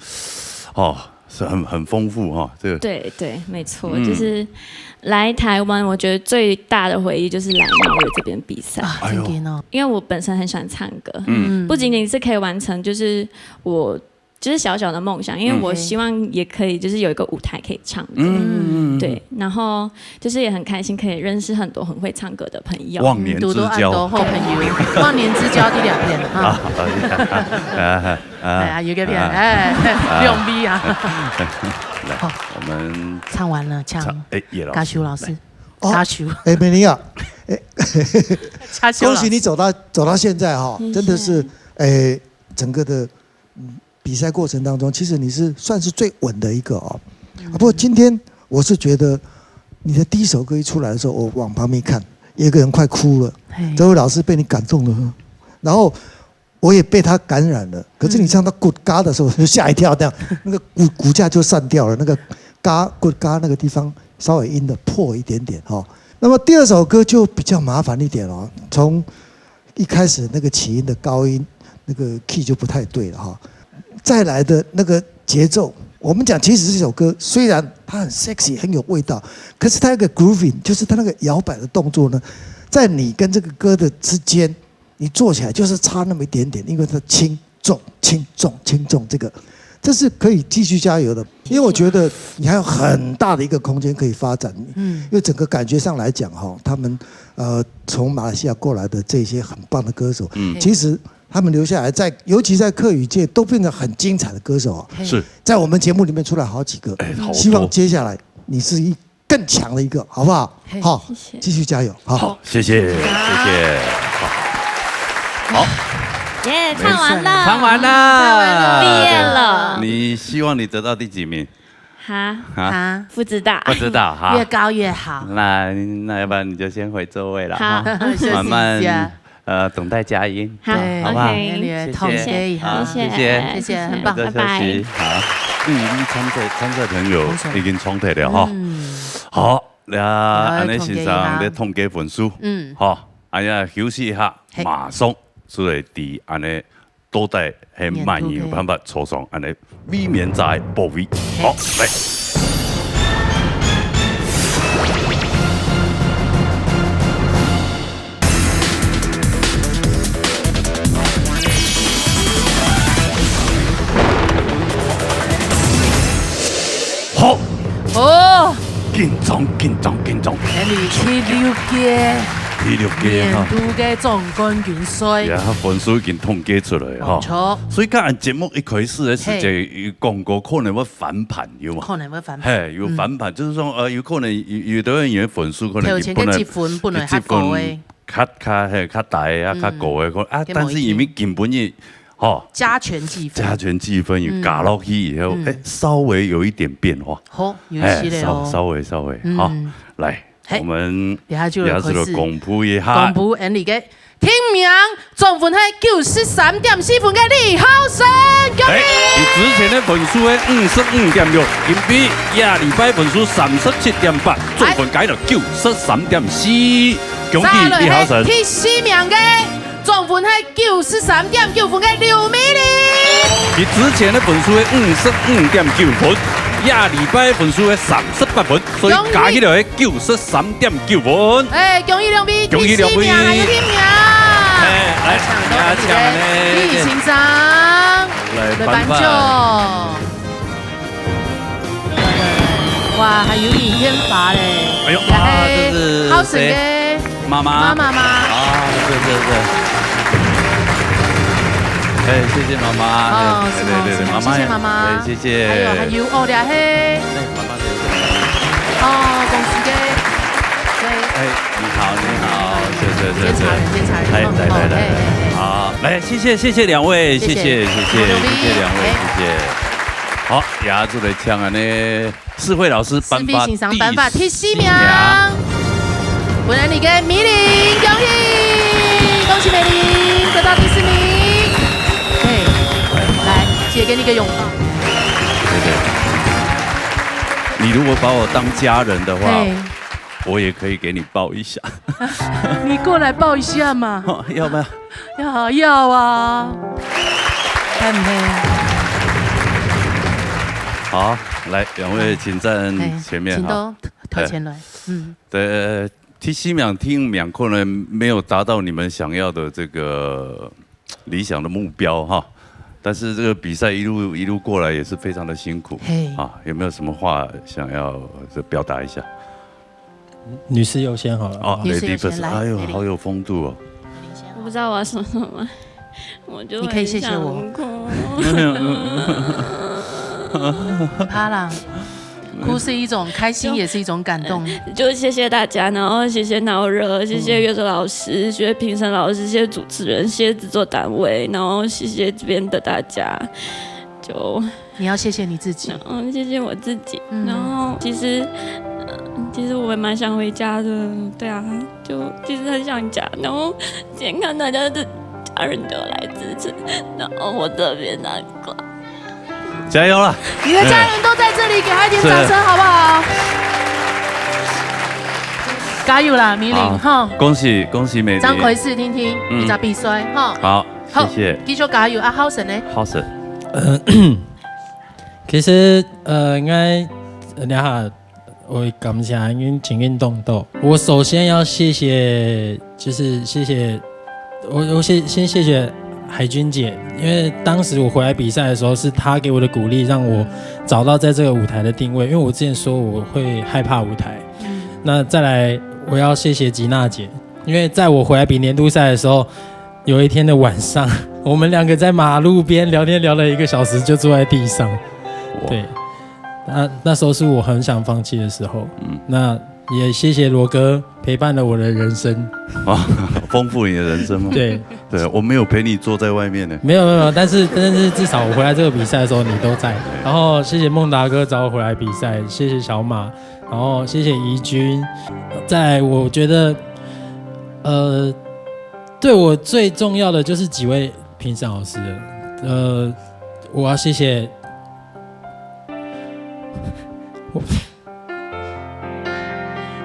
是很丰富哈。这个对，没错，就是来台湾，我觉得最大的回忆就是来挪威这边比赛。哎呦，因为我本身很喜欢唱歌，不仅仅是可以完成，就是我。就是小小的梦想，因为我希望也可以，就是有一个舞台可以唱歌，对，然后就是也很开心可以认识很多很会唱歌的朋友，忘年之交，好朋友，忘年之交第2片啊，哎，有个片，两 B 啊，来，我们唱完了，唱，叶老师，嘉修老师，嘉修，美玲啊，恭喜你走到现在哈，真的是，整个的。比赛过程当中，其实你是算是最稳的一个哦。不过今天我是觉得你的第一首歌一出来的时候，我往旁边看，有一个人快哭了。这位老师被你感动了，然后我也被他感染了。可是你唱到 good 嘎的时候，我就吓一跳，这样那个骨架就散掉了，那个嘎 good 嘎那个地方稍微音的破一点点哈。那么第2首歌就比较麻烦一点哦，从一开始那个起音的高音那个 key 就不太对了哈。再来的那个节奏，我们讲，其实这首歌虽然它很 sexy 很有味道，可是它有个 grooving， 就是它那个摇摆的动作呢，在你跟这个歌的之间，你做起来就是差那么一点点，因为它轻重轻重轻重，这是可以继续加油的。因为我觉得你还有很大的一个空间可以发展，因为整个感觉上来讲哈，他们从马来西亚过来的这些很棒的歌手，其实。他们留下来尤其在客语界都变成很精彩的歌手啊！是在我们节目里面出来好几个，希望接下来你是更强的一个，好不好？好，继续加油！好，谢谢。好，耶，唱完了，毕业了。你希望你得到第几名？不知道哈，越高越好。那要不然你就先回座位了，好，慢慢。等待佳音，好不好？谢谢，很棒，拜拜。好，你参赛朋友已经冲退了哈。好，安尼先生咧统计分数，好，哎呀休息一下，马上出来伫安尼倒带系慢摇办法初上安尼美面在部位，好来。好哦，緊張！第6屆年度嘅總冠軍賽，分數已經統計出來哈。錯，所以今日節目一開始嘅時就講過可能會翻盤，有嘛？可能會翻盤，有翻盤，就是說有可能有的人分數可能條前嘅積分本來較高嘅，較大啊，較高嘅啊，但是因為根本嘅。加權計分有加落去以後，稍微有一點變化。好，有趣的哦。稍微，好，來，我們也就開始公布一下。公布你嘅提名總分係93.4分嘅李浩生，恭喜！你之前的分數係55.6，今比下禮拜分數37.8，總分改到93.4，恭喜李浩生。第4名嘅。總分係93.9分嘅劉美玲，佢之前嘅分數係55.9分，下禮拜分數係38分，所以加起來係93.9分。恭喜兩位，恭喜兩位，還有提名。來搶咧，李欣賞來頒獎。哇，還有李天發咧，哎呦，這是好神嘅媽媽。對。謝謝媽媽，對，媽媽，謝謝媽媽，謝謝。還有哦，倆嘿，媽媽公司嘅，你好，监察人，来，好，来，谢谢两位，谢谢两位，谢谢。好，压住了枪啊！呢，世慧老师颁发第4名，本人你跟米玲恭喜，恭喜美玲得到第4名。对，来，姐给你个拥抱。对，你如果把我当家人的话，我也可以给你抱一下。你过来抱一下嘛？要不要？要啊！看没？好，来，两位请站前面哈。请都头前来。对，第4名、第5名可能没有达到你们想要的这个理想的目标哈，但是这个比赛一路过来也是非常的辛苦。有没有什么话想要表达一下？女士优先好了。哦，Lady First，哎呦，好有风度哦。我不知道我要说什么，我就你可以谢谢我。怕啦，哭是一种开心，也是一种感动。就谢谢大家，然后谢谢脑热，谢谢乐手老师，谢谢评审老师，谢谢主持人，谢谢制作单位，然后谢谢这边的大家。就你要谢谢你自己，谢谢我自己。然后其实我也蛮想回家的，对啊，就其实很想家。然后今天看大家的家人都来支持，然后我特别难过。加油了！你的家人都在这里，给他一点掌声好不好？加油啦，米玲哈！恭喜美玲！张奎士听听，你咋比赛哈？好，谢谢。繼續加油啊，浩神呢？浩神，其實應該兩下我感謝因為情運動到。我首先要謝謝，就是謝謝我先謝謝海君姐，因為當時我回來比賽的時候，是她給我的鼓勵，讓我找到在這個舞台的定位。因為我之前說我會害怕舞台，那再來我要謝謝吉娜姐，因為在我回來比年度賽的時候，有一天的晚上，我們兩個在馬路邊聊天聊了1個小時，就坐在地上。對，那時候是我很想放棄的時候。那也謝謝羅哥陪伴了我的人生，豐富你的人生嗎？對，我沒有陪你坐在外面呢。沒有，但是至少我回來這個比賽的時候你都在。然後謝謝孟達哥找我回來比賽，謝謝小馬，然後謝謝怡君。再來我覺得，對我最重要的就是幾位評審老師了。我要謝謝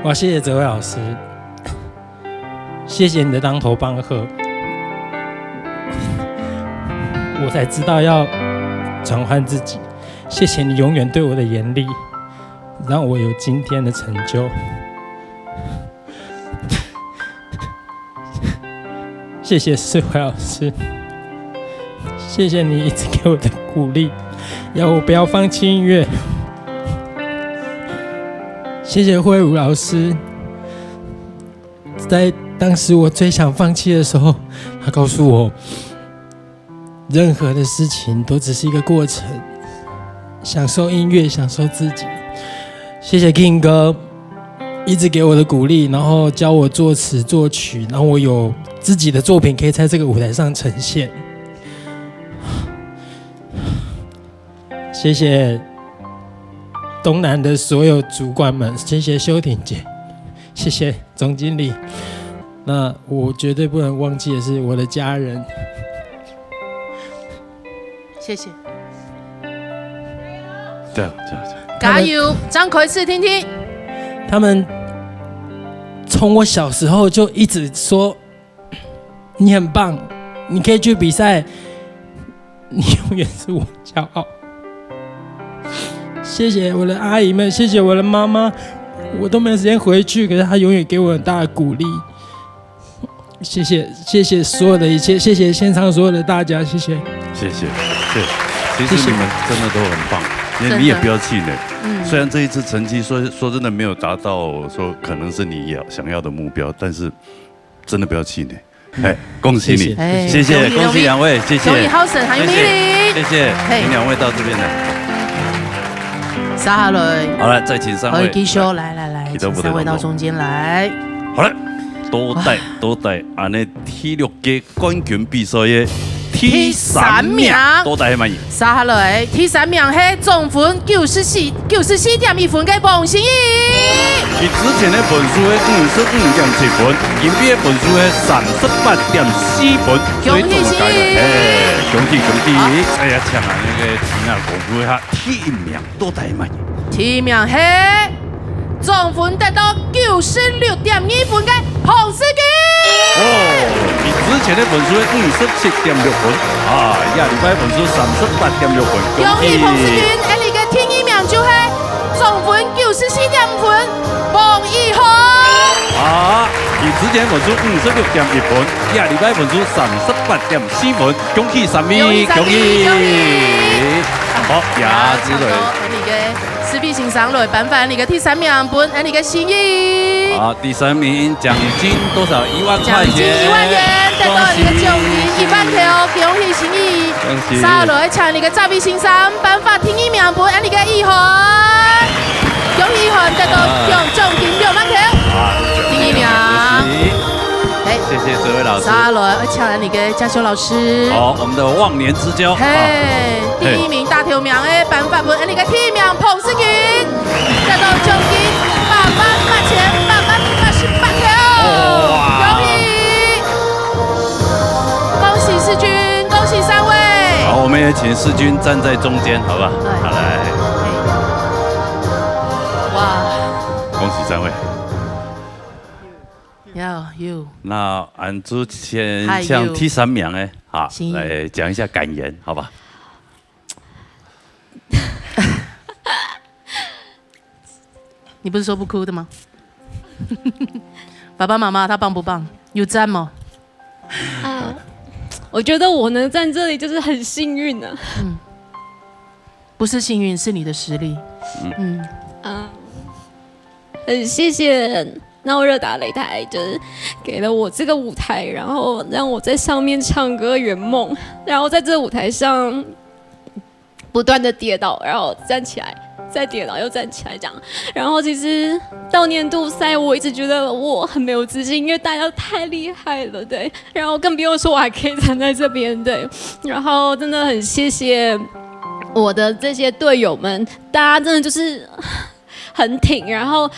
我要謝謝哲偉老師，謝謝你的當頭棒喝，我才知道要轉換自己。謝謝你永遠對我的嚴厲，讓我有今天的成就。謝謝世輝老師，謝謝你一直給我的鼓勵，要我不要放棄音樂。謝謝慧茹老師，在當時我最想放棄的時候，他告訴我，任何的事情都只是一個過程，享受音樂，享受自己。謝謝 King 哥一直給我的鼓勵，然後教我作詞作曲，然後我有自己的作品可以在這個舞台上呈現。謝謝東南的所有主管們，謝謝秀婷姐，謝謝總經理。那我絕對不能忘記的是我的家人。謝謝。對，加油，張奎士聽聽。他們從我小時候就一直說你很棒，你可以去比賽，你永遠是我驕傲。謝謝我的阿姨們，謝謝我的媽媽，我都沒有時間回去，可是她永遠給我很大的鼓勵。謝謝所有的一切，謝謝現場所有的大家，謝謝。謝謝，對，其實你們真的都很棒，你也不要氣餒。雖然這一次成績說真的沒有達到說可能是你想要的目標，但是真的不要氣餒。恭喜你，謝謝，恭喜兩位，謝謝。恭喜浩神還有米玲，謝謝，請兩位到這邊來。撒下來，好了，再請3位。可以繼續，來，請3位到中間來。好了，多带安尼体育嘅冠军比赛嘅第3名，多带满意。杀落来，第3名係總分94.1分嘅王心怡。佢之前嘅分數係55.7分，今邊嘅分數係38.4分，所以總加嘅，恭喜！哎呀，搶啊那個天啊，公布一下第1名多帶滿意。第1名係總分達到96.2分嘅彭思娟。哦，佢之前嘅分數係57.6分，啊，下禮拜分數38.6分，恭喜彭思娟！而你嘅第2名就係總分94.5分王一豪。啊，佢之前分數56.1分，下禮拜分數38.4分，恭喜3名，恭喜！好，呀，之類。你嘅視頻欣賞來頒發你嘅第3名本，你嘅心意。好，第3名獎金多少？1萬塊錢。獎金1萬元，得到你嘅獎金1萬塊哦，恭喜心意。恭喜。接來搶你嘅視頻欣賞頒發第2名本，你嘅一涵。恭喜一涵得到獎金6萬塊。第1名。謝謝這位老師。接來搶了你嘅嘉修老師。好，我們的忘年之交。第1名大頭名嘅頒發本，你嘅第1名彭思娟，得到獎金8萬塊錢，888塊哦！恭喜世軍，恭喜3位。好，我們也請世軍站在中間，好吧？好來。哇！恭喜3位。有。那俺之前像第3名呢，好，來講一下感言，好吧？你不是說不哭的嗎？爸爸媽媽他棒不棒？有讚嗎？我覺得我能站這裡就是很幸運啊。不是幸運，是你的實力。很謝謝鬧熱打擂台，就是給了我這個舞台，然後讓我在上面唱歌圓夢，然後在這個舞台上不斷的跌倒，然後站起來。再跌倒又站起來這樣，然後其實到年度賽我一直覺得我很沒有自信，因為大家都太厲害了，對，然後更不用說我還可以站在這邊，對，然後真的很謝謝我的這些隊友們，大家真的就是很挺，然後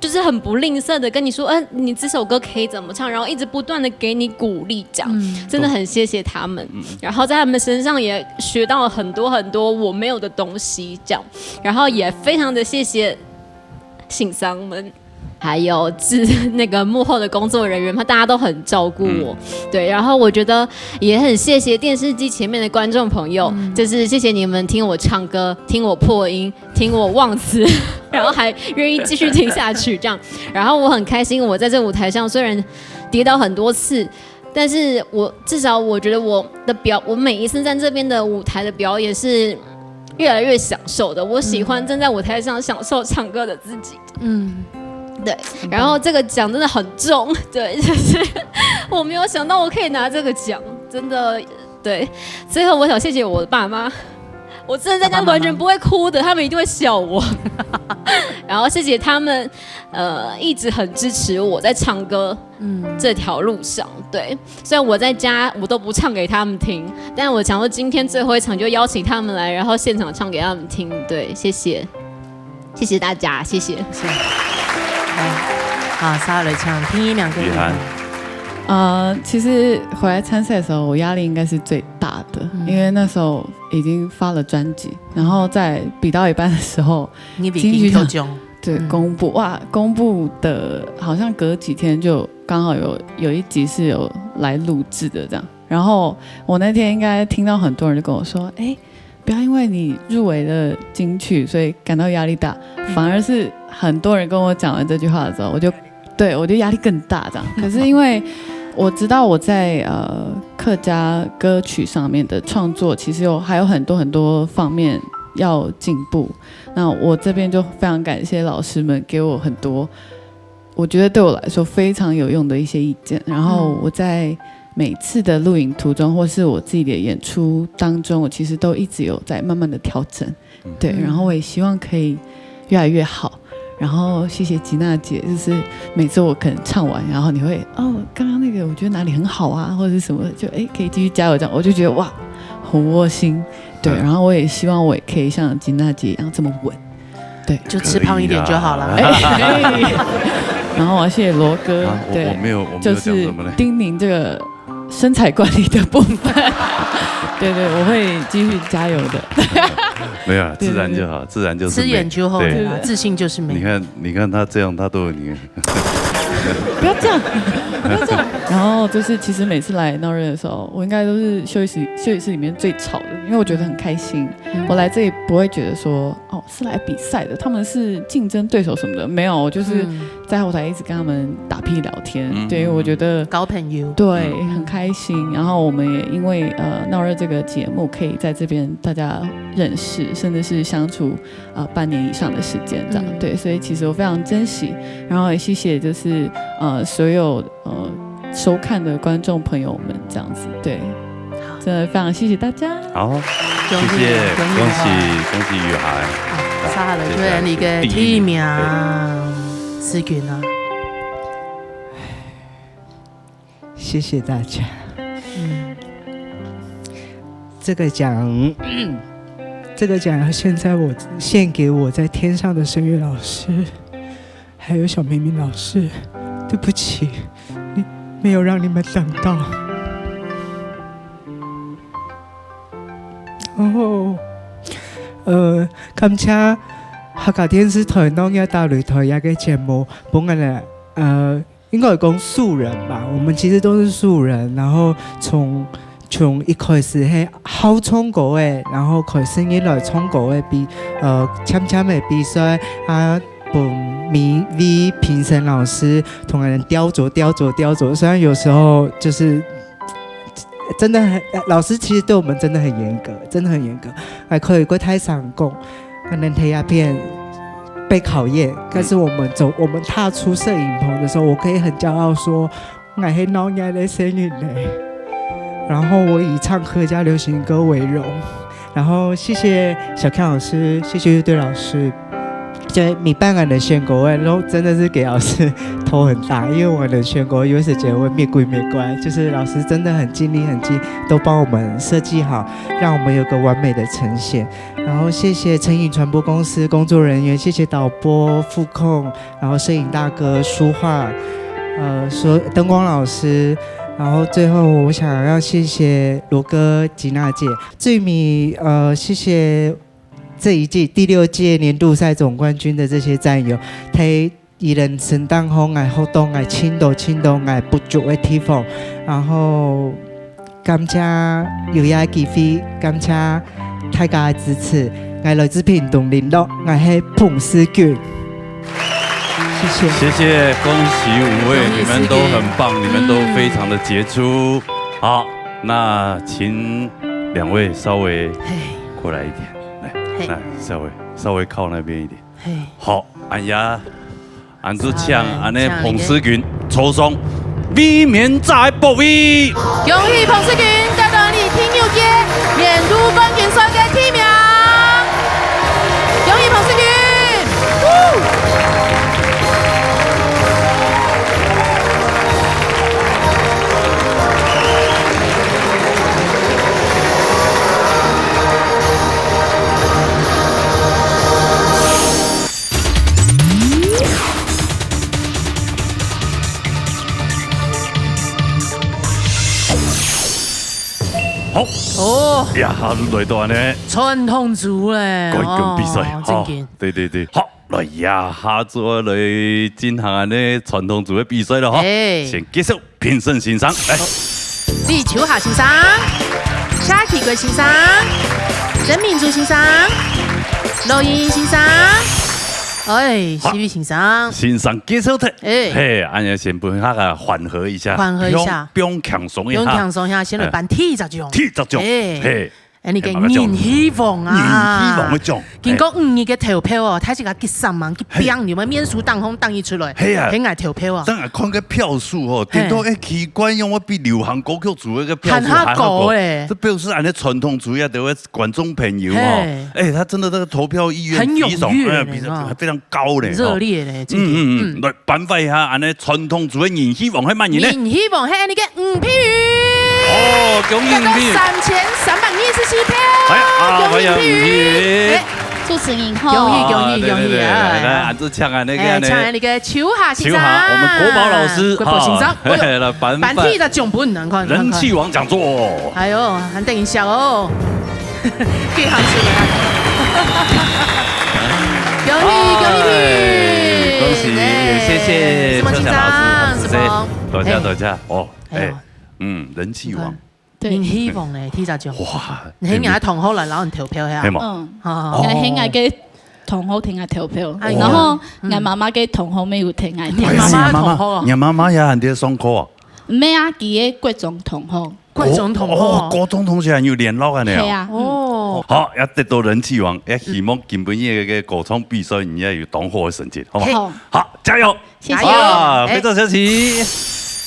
就是很不吝嗇的跟你說，你這首歌可以怎麼唱，然後一直不斷的給你鼓勵，這樣，真的很謝謝他們。然後在他們身上也學到了很多很多我沒有的東西，這樣，然後也非常的謝謝信桑們，還有那個幕後的工作人員，大家都很照顧我，對，然後我覺得也很謝謝電視機前面的觀眾朋友，就是謝謝你們聽我唱歌，聽我破音，聽我忘詞。然後還願意繼續聽下去，這樣，然後我很開心。我在這舞台上雖然跌倒很多次，但是我至少我覺得我每一次在這邊的舞台的表演是越來越享受的。我喜歡站在舞台上享受唱歌的自己。對。然後這個獎真的很重，對，就是我沒有想到我可以拿這個獎，真的對。最後我想謝謝我的爸媽。我真的在家完全不會哭的，他們一定會笑我。然後謝謝他們，一直很支持我在唱歌這條路上。對，雖然我在家我都不唱給他們聽，但我想說今天最後一場就邀請他們來，然後現場唱給他們聽。對，謝謝，謝謝大家，謝謝。好，沙雷唱聽一兩個。其實回來參賽的時候，我壓力應該是最大的，因為那時候已經發了專輯，然後在比到一半的時候，金曲獎對公布，哇，公布的好像隔幾天就剛好有一集是有來錄製的這樣，然後我那天應該聽到很多人就跟我說，不要因為你入圍了金曲，所以感到壓力大，反而是很多人跟我講了這句話的時候，我就壓力更大這樣，可是因為我知道我在客家歌曲上面的創作，其實還有很多很多方面要進步。那我這邊就非常感謝老師們給我很多，我覺得對我來說非常有用的一些意見。然後我在每次的錄影途中，或是我自己的演出當中，我其實都一直有在慢慢的調整。對，然後我也希望可以越來越好。然后谢谢吉娜姐，就是每次我可能唱完，然后你会刚刚那个我觉得哪里很好啊，或者是什么，就可以继续加油这样，我就觉得哇，很窝心。对，然后我也希望我也可以像吉娜姐一样这么稳。对，就吃胖一点就好了。然后我谢谢罗哥，对，我没有就是叮咛这个身材管理的部分。对，我会继续加油的。没有，自然就好，自然就是吃眼就好，自信就是美。你看他这样，他都有你。不要这样，不要这样。然后就是其实每次来闹热的时候，我应该都是休息室里面最吵的，因为我觉得很开心。我来这里不会觉得说是来比赛的，他们是竞争对手什么的，没有，我就是在后台一直跟他们打屁聊天。对，我觉得搞朋友，对，很开心。然后我们也因为闹热这个节目，可以在这边大家认识，甚至是相处半年以上的时间这样。对，所以其实我非常珍惜。然后也谢谢就是所有收看的观众朋友们这样子。对，真的非常谢谢大家。好，谢谢，恭喜雨涵。沙來推你嘅天命思筠啊！谢谢大家。这个奖现在我献给我在天上的声乐老师，还有小明明老师。对不起，没有让你们等到。然后，感谢客家电視台當日大擂台一個節目，本來應該係講素人吧，我們其實都是素人，然後從一開始係考創歌嘅，然後開聲音來創歌嘅參嘅比賽啊。米 V 评审老师同人雕琢，虽然有时候就是真的很，老师其实对我们真的很严格，还可以过台上讲，可能睇下片被考验，但是我们踏出摄影棚的时候，我可以很骄傲说，我是老爷的声音嘞，然后我以唱客家流行歌为荣，然后谢谢小 Ken 老师，谢谢乐队老师。就米半个的选歌然后真的是给老师头很大，因为我的选歌有时觉得会灭鬼灭怪，就是老师真的很尽力都帮我们设计好，让我们有个完美的呈现。然后谢谢成瘾传播公司工作人员，谢谢导播副控，然后摄影大哥书画，灯光老师。然后最后我想要谢谢罗哥吉娜姐，最米谢谢。这一季第6届年度赛总冠军的这些战友，睇二人承擔好愛活動愛簽到愛不足的地方，然後感謝有嘢機會，感謝大家的支持，愛來自屏東聯絡，愛係彭思筠，謝謝，恭喜5位，你們都很棒，你們都非常的傑出。好，那請2位稍微過來一點。稍微靠那邊一點。好，按住唱，安尼彭思筠抽送美棉在保威。恭喜彭思筠得到你天佑節年度冠軍賽嘅提名，恭喜彭思筠！好呀，來到呢傳統組咧，冠軍比賽，好，對，好來呀，下晝來進行呢傳統組嘅比賽啦，哈，先結束評審欣賞，來，李秋霞欣賞，夏啟貴欣賞，曾明珠欣賞，羅盈盈欣賞。西域欣賞結束的，按下先幫大家緩和一下，不用強鬆一下，先來辦體集中，你嘅人希望啊，人希望嗰種。經過5月嘅投票哦，睇是個3萬去拼，你們免輸當紅當伊出來，係愛投票啊。真係看個票數哦，頂到奇怪，因為比流行歌曲組嘅票數還高誒。這表示按啲傳統主義的觀眾朋友哦，他真的這個投票意願比非常高咧，熱烈咧。來頒發一下按啲傳統主義人希望係乜嘢呢？人希望係你嘅吳佩瑜。哦，恭喜吳佩瑜！3327票。歡迎吳佩瑜。祝成影后，恭喜！來，按住唱啊，那個秋夏先生，我們國寶老師，國寶先生，來頒的獎品，難看。人氣王講座。哎呦，很等一下哦，幾行事了。恭喜！謝謝秋夏老師，多謝哦，人氣王。人希望咧，天就獎。哇！你喺嗌同學嚟攞人投票係嘛？我喺嗌嘅同學聽嗌投票，然後嗌媽媽嘅同學沒有聽嗌。你媽媽也喺啲上課啊？唔係啊，佢嘅國中同學。國中同學，國中同學有聯絡嘅呢。係啊。哦。好，一得到人氣王，一希望今本夜嘅歌唱比賽，你也有當好嘅成績，好嘛？好，加油！謝謝。非常小氣。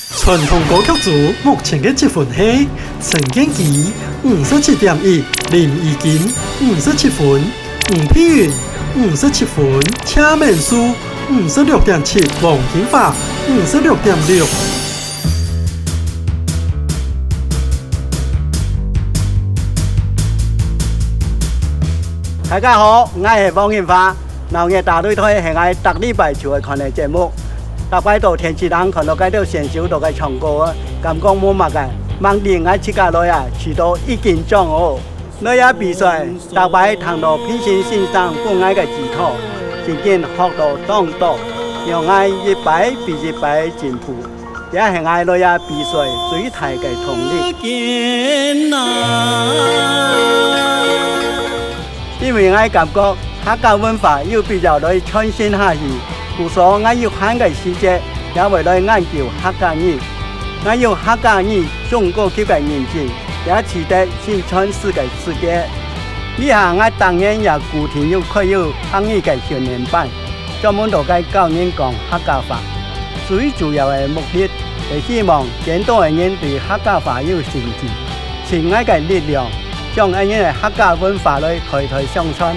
傳統歌曲組目前嘅積分係陳建騏57.1，林義堅57分，吳佩瑜57分，車明書56.7，黃景華56.6。大家好，我係黃景華，鬧嘅大對台係我特禮拜就會看嘅節目。大擺到天氣冷，看到嗰條選手都喺唱歌啊，感覺冇乜嘅。晚年我自家來啊，遲到已經漲哦。那日比賽，大擺談到平行線上本愛嘅指導，漸漸學到當道，讓我一擺比一擺進步，也係我那日比賽最大嘅動力。因為我感覺客家文化要比較來傳承下去。故所我要看嘅世界，也為來研究客家語。我要客家語中國級嘅認證，也值得宣傳世界。以下我當然也固定要開有客語嘅訓練班，專門度嘅教人講客家話。最主要嘅目的係希望更多嘅人對客家話有興趣，盡我嘅力量將我嘅客家文化來推上傳。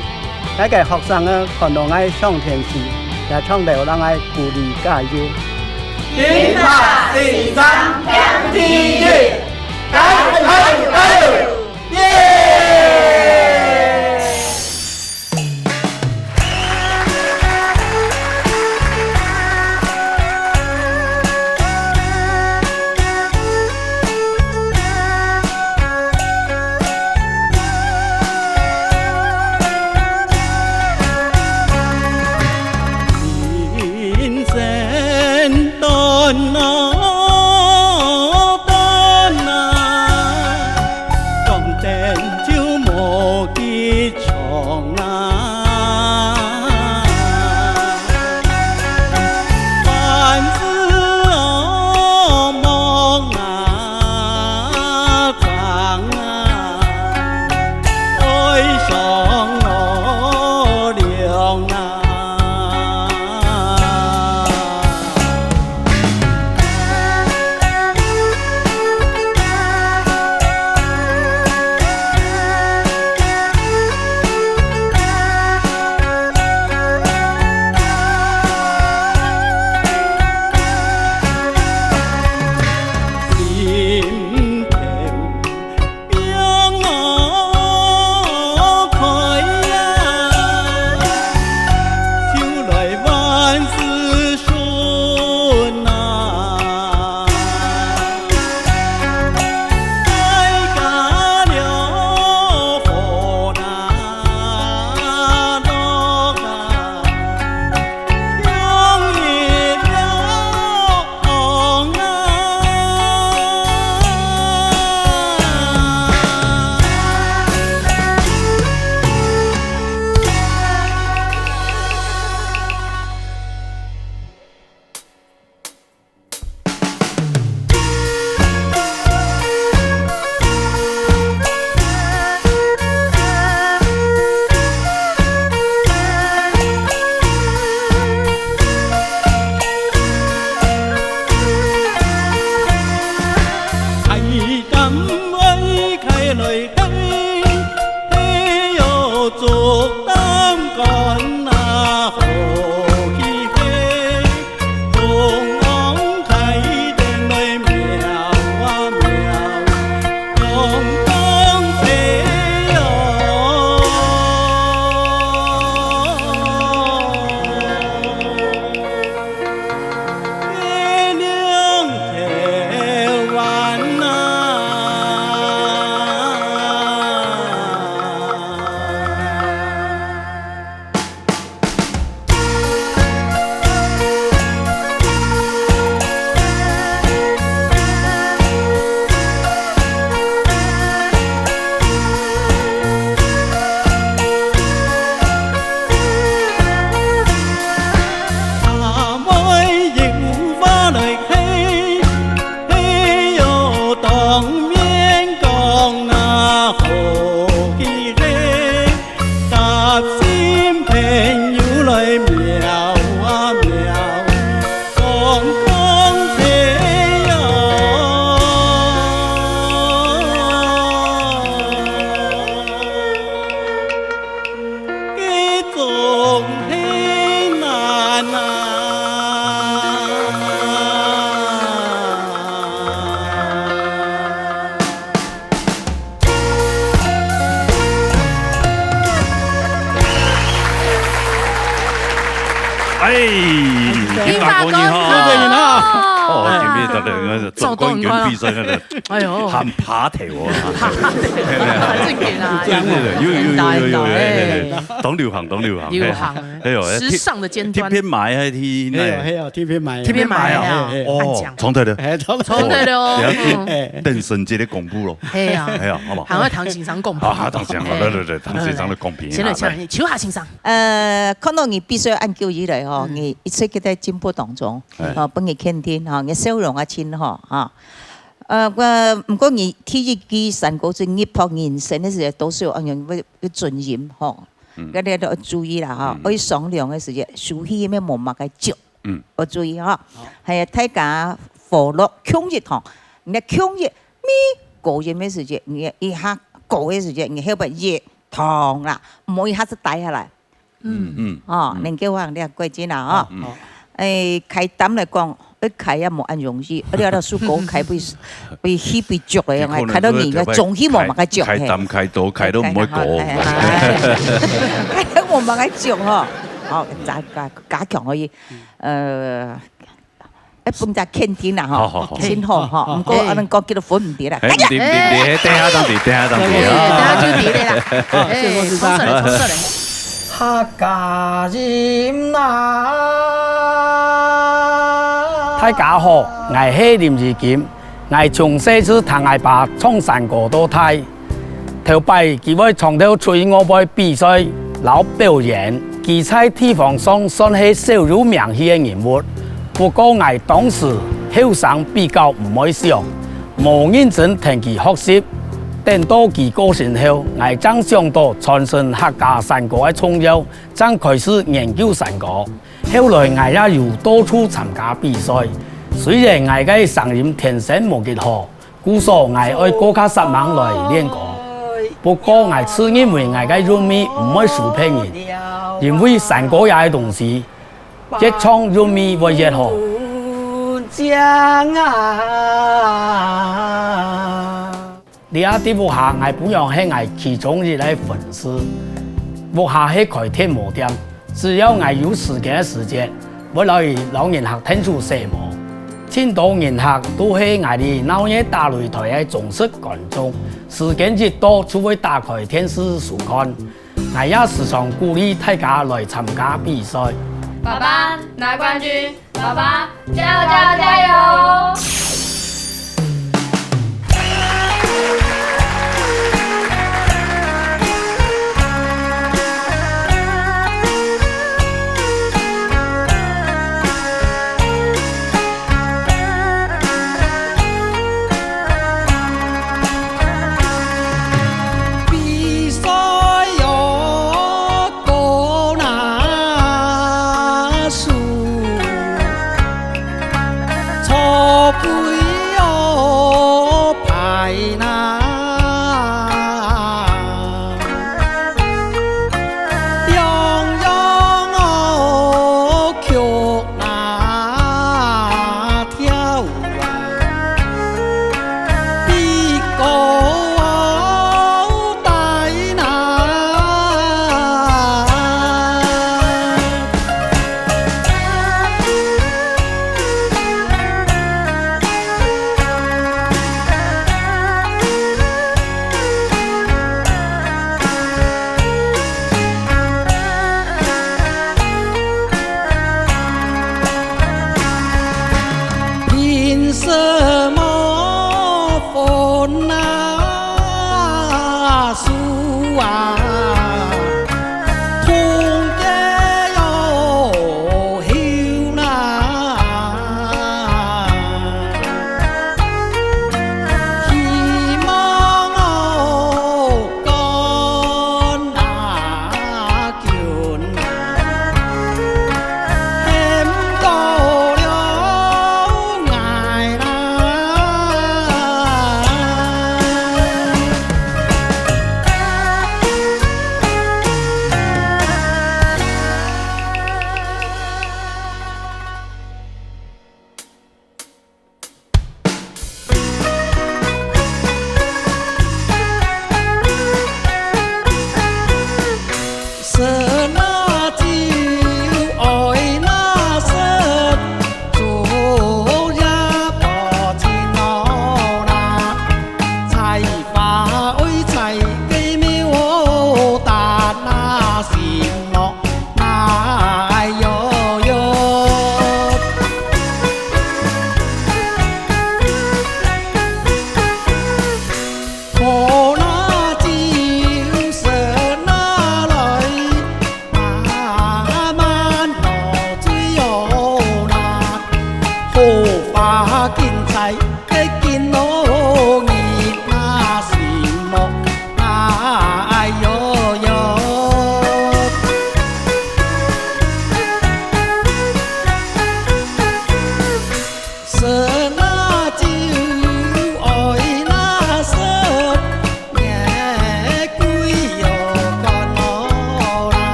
我嘅學生呢看到我上電視。也唱到讓我鼓勵加油。天下是山向天月，加油！耶！那哎，英法公主哈。哦，前面的那个总管员必须那个，哎呦，喊爬头哦，正经啊，有，懂流行，流行，哎呦，时尚的尖端，贴片买还是那，贴片买啊，哦，从头的，哦，邓神节的公布咯，哎呀，好不好？还要唐先生公平，啊，唐先生，对，唐先生的公平，先来唱，秋夏先生，看到你必须按旧以来吼，你一切都在进步当中，帮你肯定哈。嘅笑容啊，親嗬啊！唔過你體育嘅成個專業學人生嘅時候，都需要按樣嘅尊嚴嗬，嗰啲都要注意啦嗬。可以商量嘅時候，手氣咩冇乜嘅足，要注意嗬。係啊，大家火落強熱嗬，你強熱咩過熱咩時候，你一下過嘅時候，你後邊熱燙啦，唔可以一下子帶下來。哦，你叫我你貴啲啦嗬。誒，開膽嚟講。一開也冇咁容易，你喺度輸稿開被起被著嚟，係開到年嘅仲希望冇咁著。開膽開到開都唔會過。開到我冇咁著嗬，好加強可以一般就傾天啦嗬，先好嗬，唔過我哋講幾多款唔掂啦。唔掂，等下等啲啦。同事嚟。客家人啊！大家好，我係林志堅，我從細至同我爸從山歌到大，頭擺佢會從頭隨我輩比賽老表演，佢喺地方上算係小有名氣嘅人物。不過我當時後生比較唔會想，無認真聽佢學習。等到佢過身後，我正想到傳承客家山歌嘅重要，正開始研究山歌。後來我也有到處參加比賽，雖然我嘅聲音天生冇幾好，故所我愛過卡10萬來練歌。不過我是因為我嘅韻味唔會輸別人，因為山歌也係東西，越唱韻味會越好。你阿啲木下我本樣係我其中一類粉絲，木下係開天幕店。只要我有時間，我來老人客聽出節目，千多人客都係我哋鬧嘢大擂台嘅忠實觀眾。時間越多，就會打開電視收看。我也時常鼓勵大家來參加比賽。爸爸拿冠軍，爸爸加油加油加油！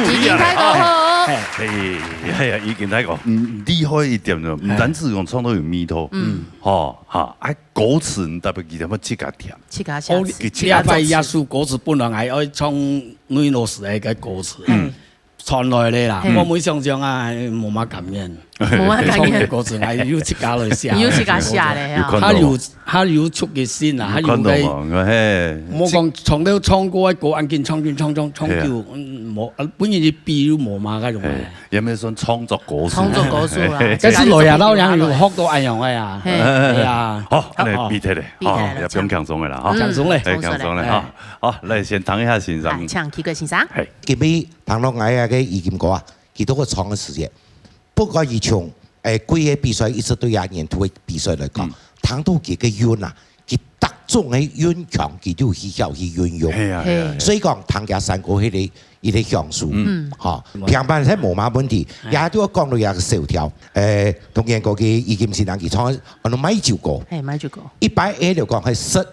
已经开过后，哎呀，已经开过，厉害一点了，唔单止用创作有味道，果词特别记得要切加甜，切加香。第二摆耶稣果词本来係愛唱女老師嘅個果詞，傳來咧啦，我每想象啊，冇乜感應。冇乜感應。歌詞係要自家來寫。要自家寫咧啊！他有出嘅先啊，他有嘅。我講唱到唱歌一個案件唱叫冇，本來啲標冇嘛嗰種嘅。有咩想創作歌詞？創作歌詞啦。嗰時來日撈人要學到一樣嘅呀。係啊。好，嚟 beat 嚟，又不用強鬆嘅啦，嚇。強鬆咧，強鬆咧嚇。好，嚟先等一下先生。唱幾個先生。係。佢俾彭樂藝嘅意見講啊，幾多個長嘅時間。不過以從貴嘅比賽一直到廿年度嘅比賽嚟講，睇到佢嘅韻啊，佢特種嘅韻強，佢都去曉去運用。所以講唐家山歌嗰啲項數，嚇平板係冇乜問題。也都講到有個小調，同樣個嘅意見是人佢唱我哋買酒歌，買酒歌100A就講係實，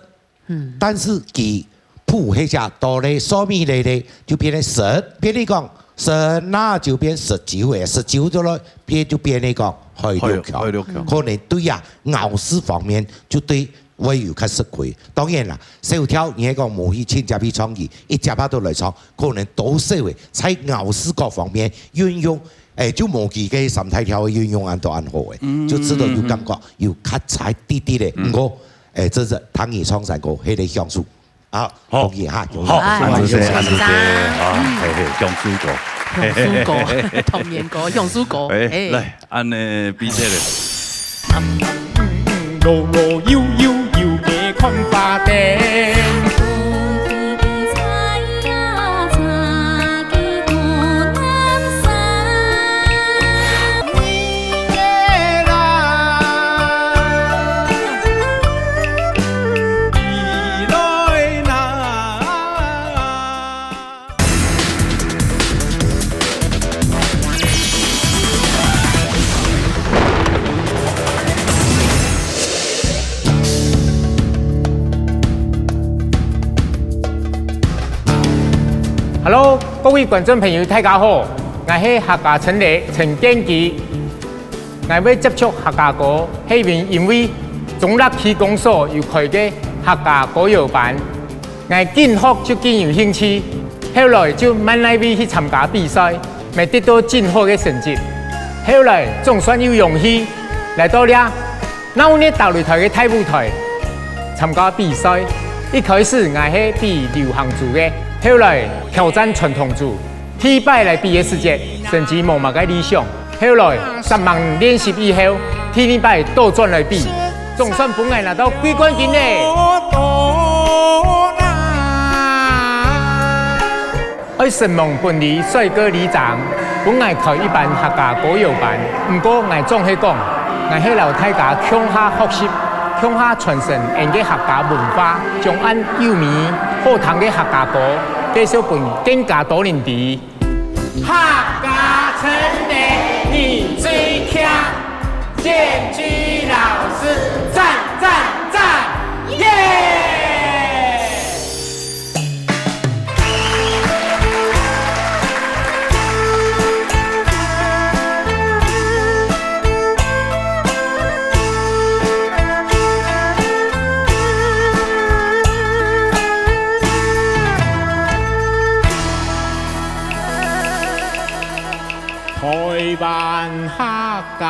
但是佢譜嗰隻到咧所面嚟咧就變成實，變你講。十那就變19嘅，19咗咯，變就變你講開六橋，可能對呀咬字方面就對我有較實惠。當然啦，小調你係講冇去親自去創意，一隻把都來唱，可能都適會喺咬字各方面運用，就冇自己心態條嘅運用按到按好嘅，就知道有感覺，要較踩啲啲咧。唔過這是唐人創山歌係啲項數。啊，好，好，安謝安謝，啊，用書歌，用書歌，童年歌，用書歌，嚟，按呢比賽咧，路路悠悠悠嘅看花燈。Hello， 各位觀眾朋友，大家好，我係客家陳黎陳建基，我要接觸客家歌，係因為中立區公所有開嘅客家歌謠班，我見學就見有興趣，後來就慢慢去參加比賽，咪得到真好嘅成績，後來總算有勇氣來到了鬧熱大擂台嘅大舞台參加比賽，一開始我係比流行組嘅。後來挑戰傳統組，T敗來比嘅時節，成績冇乜嘅理想。後來10萬練習以後，T 敗倒轉來比，總算本來拿到季冠軍咧。我神夢本地帥哥里長，本來考一般客家歌謠班，不過我總係講，我係留大家向下學習。向下傳承人嘅客家文化，將按優美好聽嘅客家歌，繼續伴更加多年啲。客家陳黎你最強，建居老師讚讚讚，耶！台灣客家，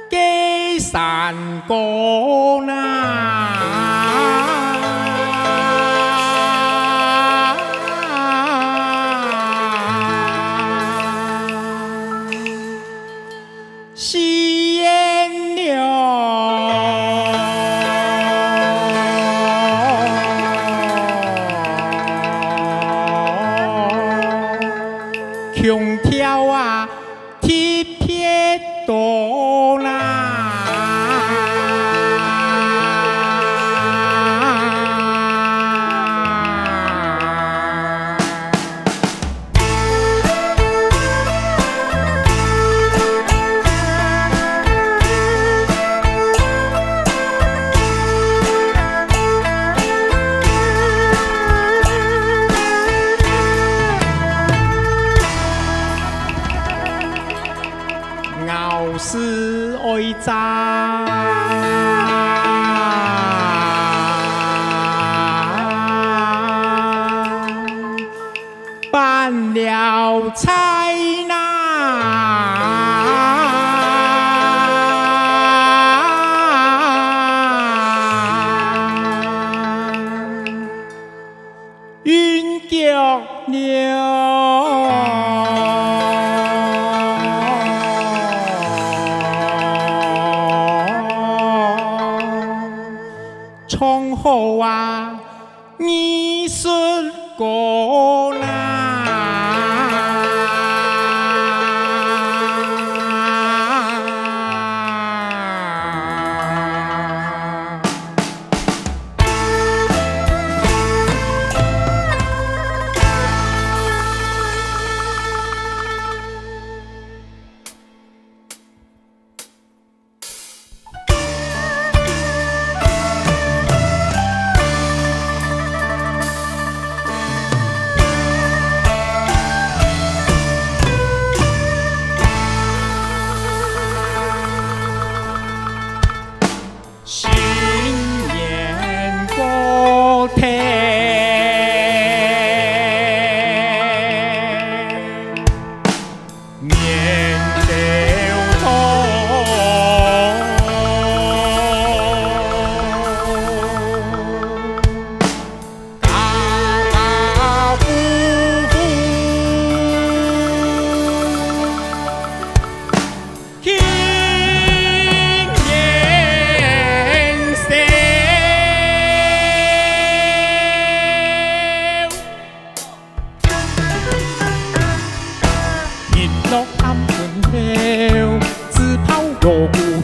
基山歌呐，西燕了。空調啊，鐵撇多啦。是爱咋？办了菜呐，云脚了。从后啊，你是个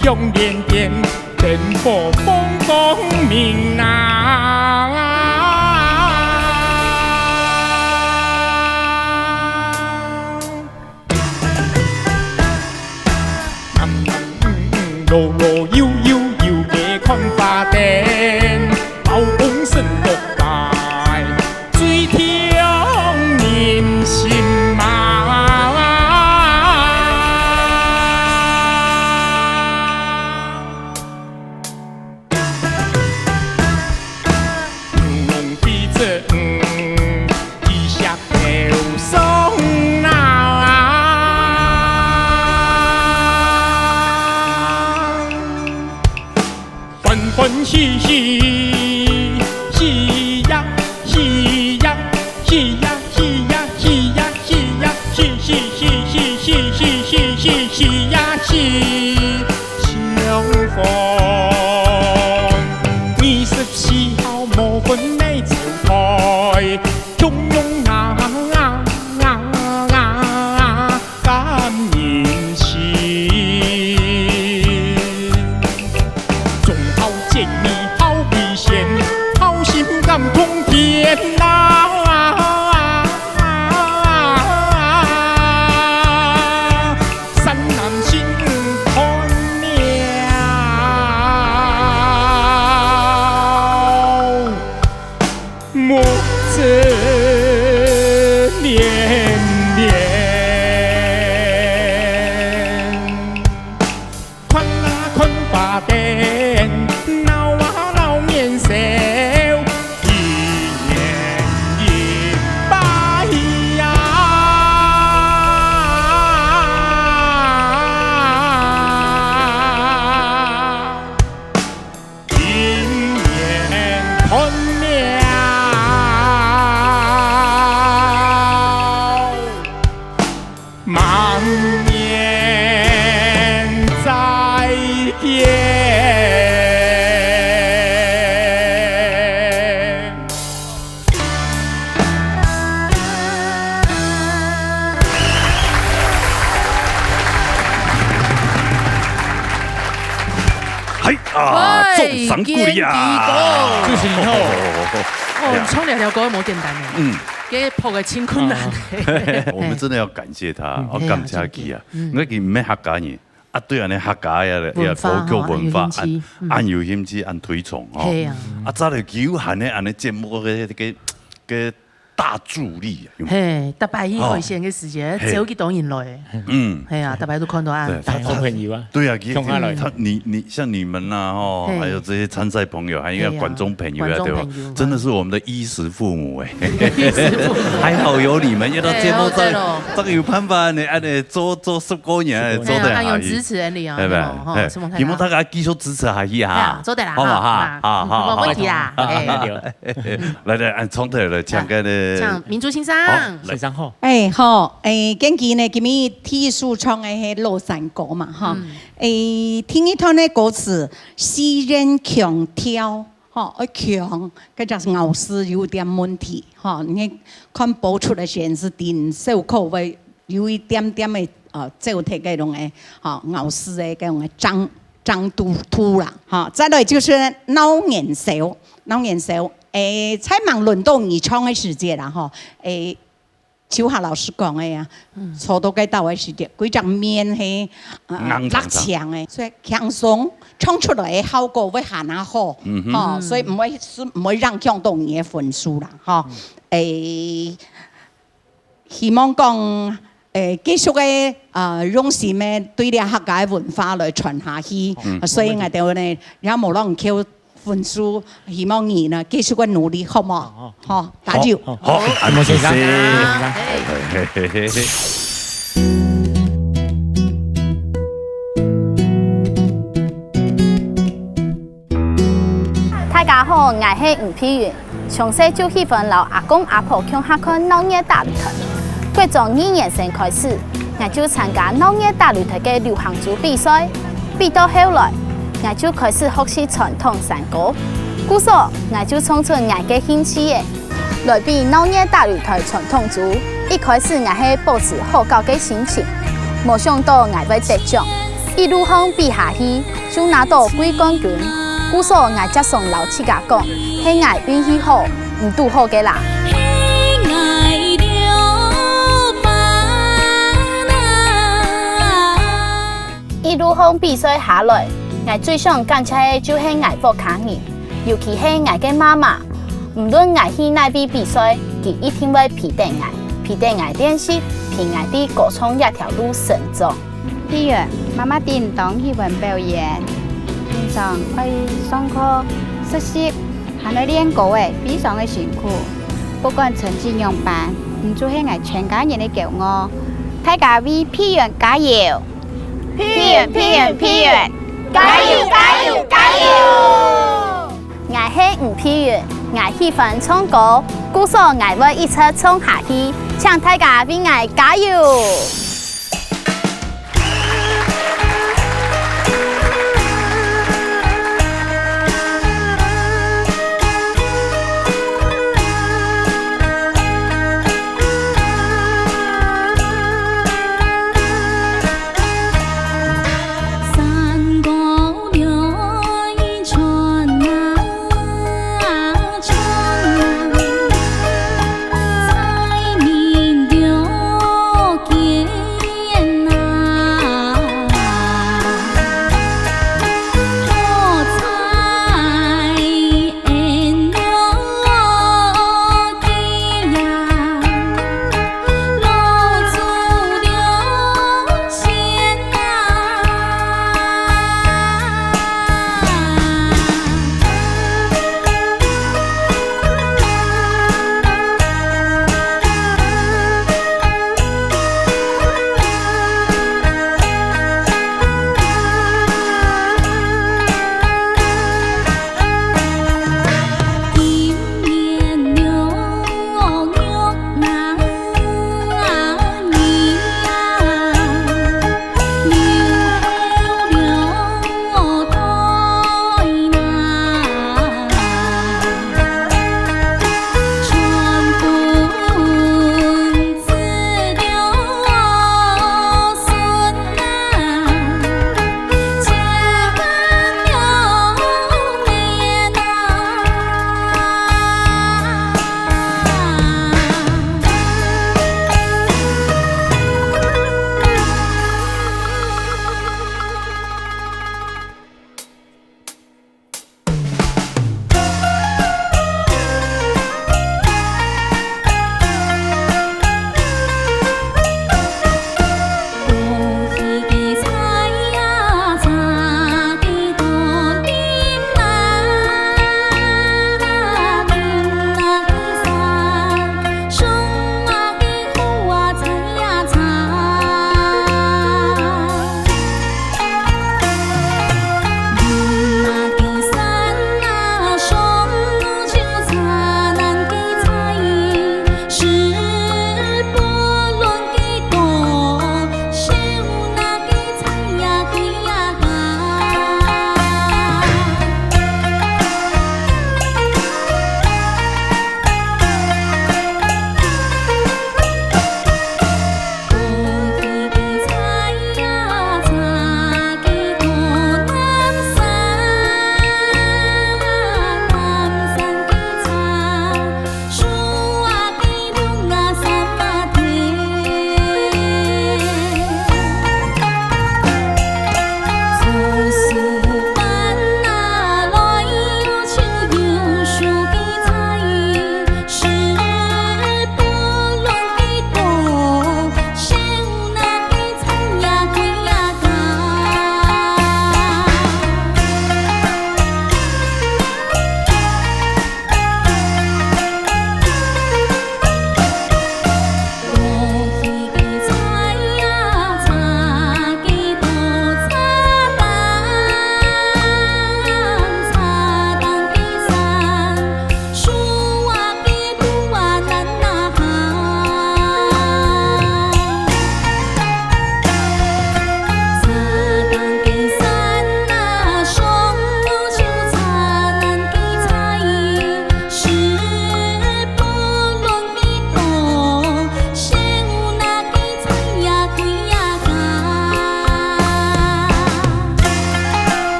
向连天，灯火风光明呐。路路悠悠悠嘅看花灯，包公神落大，最挑人心嘛。欢喜喜喜呀喜呀喜呀喜呀喜呀喜呀喜喜喜喜喜喜喜喜喜呀喜，相逢24號無分你就開，洶湧感人心。见你好危险，好心感通天呐！山南心看了，莫这恋恋，看啊看把灯。万年再见。係啊，眾神鼓勵啊！就是以後，唱兩條歌冇簡單嘅。給破個真困難。我們真的要感謝他，我感謝佢啊！我見唔係客家人，啊對人哋客家嘅佛教文化，按有興趣，按推崇哦。啊，早嚟有限嘅按啲節目嘅大助力。嘿，大白以后先个时间走去抖音来。嘿啊，大白都看到啊，大好朋友啊。对啊，你像你们呐，还有这些参赛朋友，还有观众朋友啊，对吧？真的是我们的衣食父母哎。还好有你们，要到节目在，这个有办法呢，安尼做10多年，做得下去。用支持你啊，对吧？希望大家继续支持下去哈。做得啦，好不好？好，没问题啦。来，按从头来唱个呢。唱民族欣赏。欣赏好。好，近期呢，今日体育唱的迄落山歌嘛，哈。听一段的歌词，诗人强调。强，佢就是咬字有點問題，你看播出嚟顯示電小口會有一點點嘅走體嗰種嘅咬字嘅嗰種嘅張突啦，再來就是腦年少，在忙輪到二創嘅時節啦，小夏老師講嘅呀，錯到幾到嘅時節，佢就面係拉長嘅，所以輕鬆。唱出來嘅效果會很好，所以唔會讓強到你嘅分數啦，希望講繼續嘅用心嘅對啲客家文化來傳下去，所以我哋呢也無論扣分數，希望你呢繼續嘅努力，好冇？好，打住。好，謝謝。大家好，我是吳碧雲，從細就喜歡留阿公阿婆鄉下看農業大擂台。國中2年生開始，我就參加農業大擂台嘅流行組比賽，比到後來，我就開始學習傳統山歌。故所我就創出我嘅興趣嘅，來比農業大擂台傳統組。一開始我係保持好高嘅心情，沒想到我會得獎，一路向比下去就拿到季冠軍。故所我接送老七家講，係我運氣好，唔拄好嘅啦。一路向比賽下來，我最想感謝嘅就係我父家人，尤其係我嘅媽媽。無論我去哪邊比賽，佢一定會陪伴我練習，陪我啲歌唱一條路成長。譬如媽媽電動喜歡表演。平常愛上課實習，還要練歌誒，非常的辛苦。不管成績樣板，唔做係我全家人的驕傲。大家為碧雲加油！碧雲，加油！我係吳碧雲，我喜歡唱歌，故所我會一直唱下去，請大家為我加油！在面着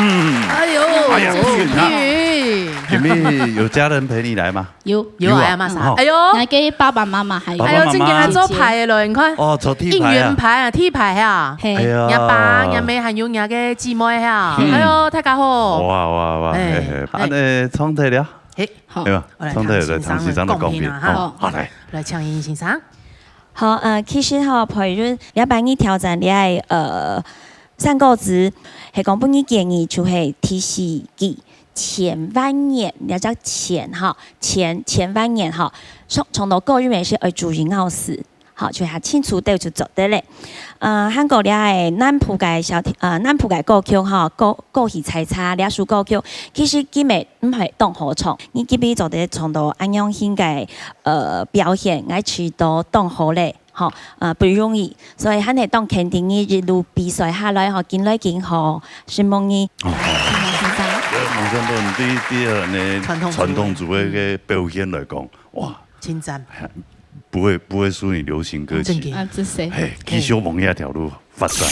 哎呦，哎呀，有没有家人陪你来吗？有啊，马莎。哎呦，来给爸爸妈妈还有。哎呦，今天还做牌了，你看。哦，做T牌啊。应援牌啊，T牌啊。哎呀。阿爸、阿妹還有阿嘅姊妹哈。哎呦，大家好。哇！唱得了。好，唱得了，唱先生的公平。好，來唱英先生。好，其實培訓你幫你挑戰你係三個字，係講幫你建議就係提示記千萬年，你叫千萬年哈，從頭到尾是要注意咬死，好就係清楚對就做得咧。韓國你係南浦嘅歌曲哈，歌戲彩叉，你數歌曲，其實佢咪唔係當好唱，你基本做得從頭安樣性嘅表現，愛去到當好咧。好，不容易，所以肯定當肯定嘅一路比賽下來，嗬，見來見好，希望你。孟山頓對傳統組嘅表現來講，哇，稱讚，不會輸你流行歌曲。啊，這誰？繼續往呢條路發展。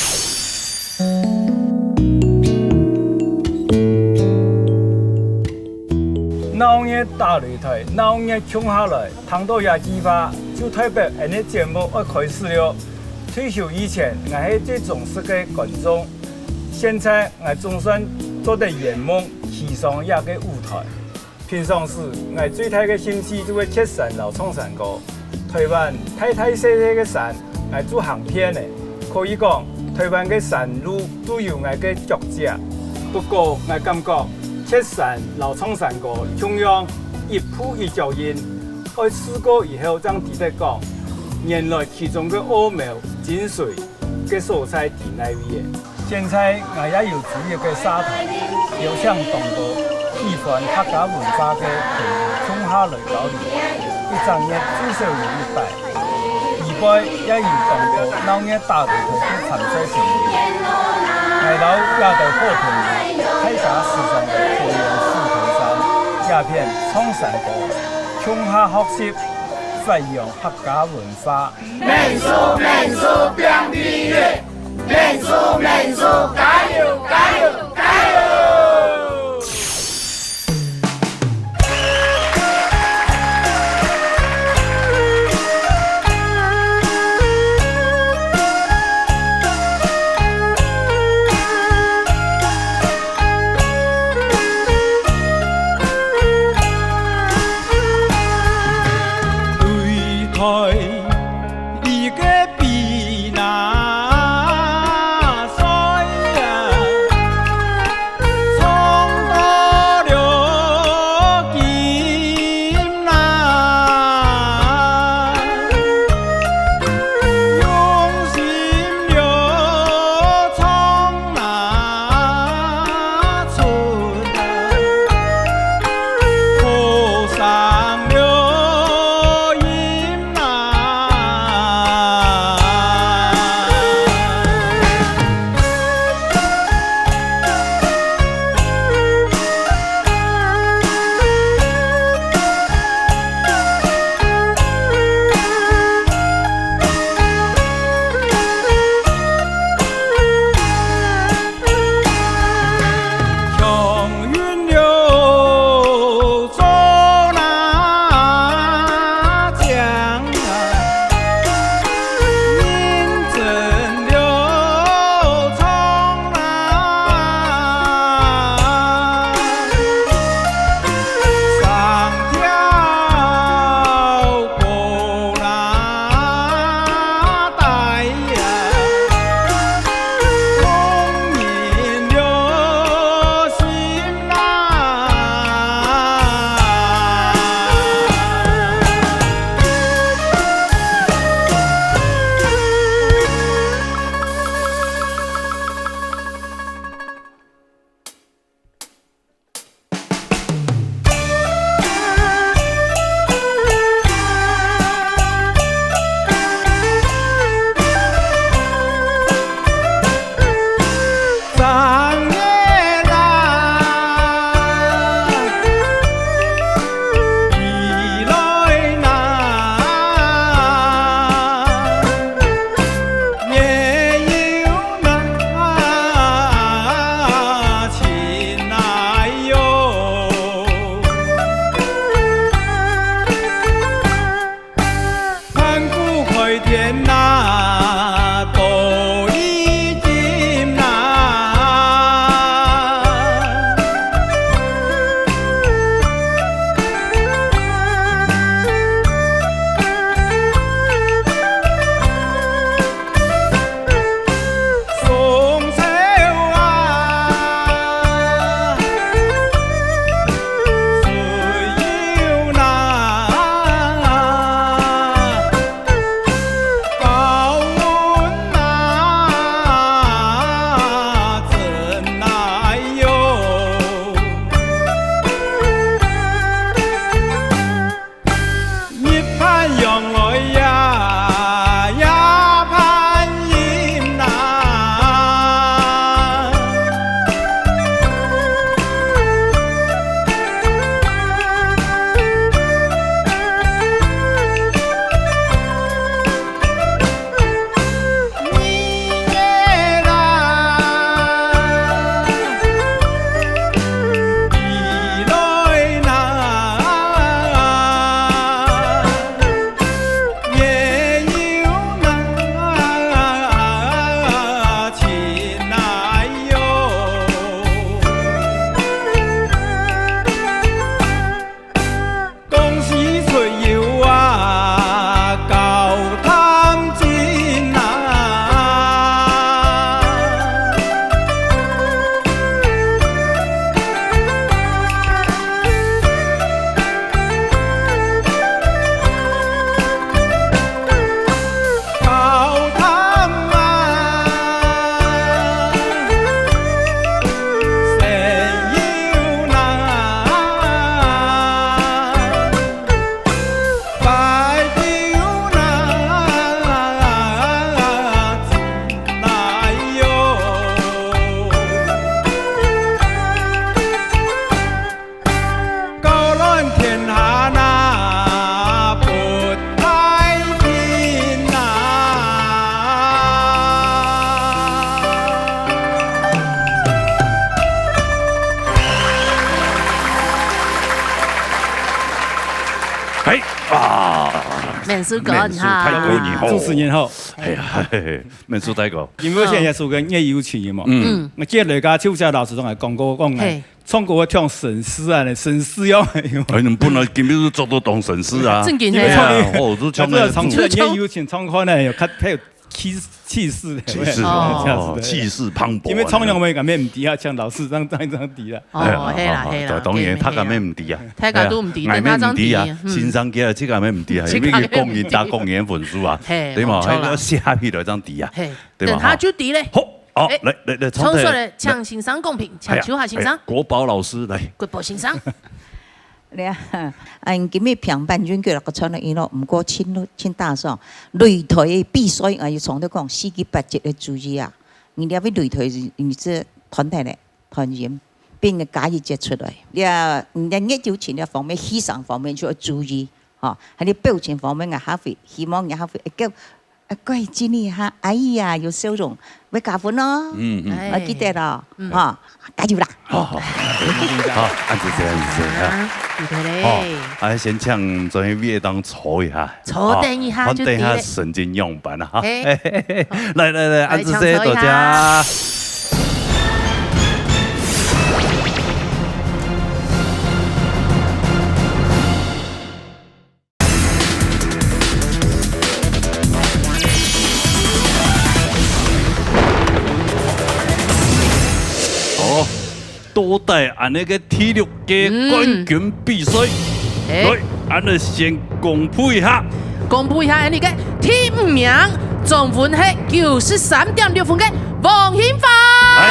鬧熱大擂台，鬧熱衝下來，談到也激發，就代表呢個節目要開始了。退休以前，我係最重視嘅觀眾，現在我總算做得圓夢，騎上一個舞台。平常時我最大嘅興趣就係切山路衝山歌。台灣大大小小嘅山，我做行遍嘅，可以講台灣嘅山路都有我嘅腳跡。不過我感覺。切山路衝山歌，同樣一步一腳印。我試過以後，將記得講，原來其中嘅奧妙精髓嘅所在在哪裡？現在我也有主要嘅沙台，有向同個喜歡客家文化嘅朋友衝下來交流，一整日至少有100。二輩也有同個鬧熱大擂台嘅參賽成員，我老也在好朋友。太甲市場的桃園四頭山，鴉片衝山歌，衝下學習，發揚客家文化。民俗變地樂，民俗加油加油加油！面试官哈，主持人好。哎呀，面试太高。因为我现在是个业有钱嘛，我今日家秋夏老师仲系讲过讲嘅，唱歌唱神师啊，神师样。哎，你本来今日做到当神师啊，正经嘅啊，哦，都唱嘅。唱出业有钱唱开呢，有有气势，气势磅礴。因为唱两位咁咩唔低啊，像老师这样低啦。哦，系啦系啦，当然他咁咩唔低啊，他咁都唔低，但他张低啊，先生嘅这个咩唔低啊，因为佢公演打公演分数啊，对嘛，喺個下邊嚟張低啊，对嘛，他就低咧。好，嚟，冲出嚟抢欣賞公平，抢秋夏欣賞。國寶老師嚟，國寶欣賞。你啊，今日評判員叫個唱得伊咯，唔過千大上擂台嘅比賽，我要從頭講4級8級嘅注意啊！你哋喺擂台，你即團體咧團員，邊個假意接出來？你啊，你一條錢嘅方面、犧牲方面就要注意，嚇喺啲表情方面嘅客戶，希望嘅客戶叫貴經理嚇，哎呀有笑容，會加分咯，我記得啦，嚇加油啦！好，按住先，好，先請專業味當搓一下，搓等一下就對了，神經樣板啦，哈，來，按住先，大家。多帶按那個體育嘅冠軍比賽，來，按你先公布一下。公布一下你嘅第5名，總分係93.6分嘅王興發，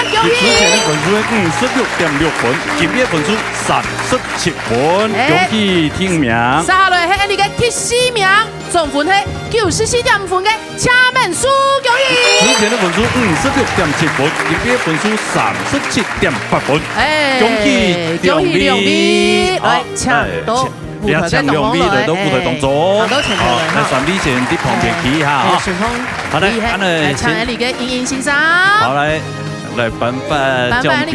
恭喜！之前嘅分數係56.6分，今日分數37分，恭喜第5名。下來係你嘅第4名，總分係94.5分嘅車文書，恭喜！之前嘅分數56.7分，今日分數37.8分，恭喜兩位！來搶到。你搶兩米嚟到舞台當中，好，喺3米前啲旁邊企下啊，好嚟，嚟搶你嘅盈盈先生，好嚟頒獎俾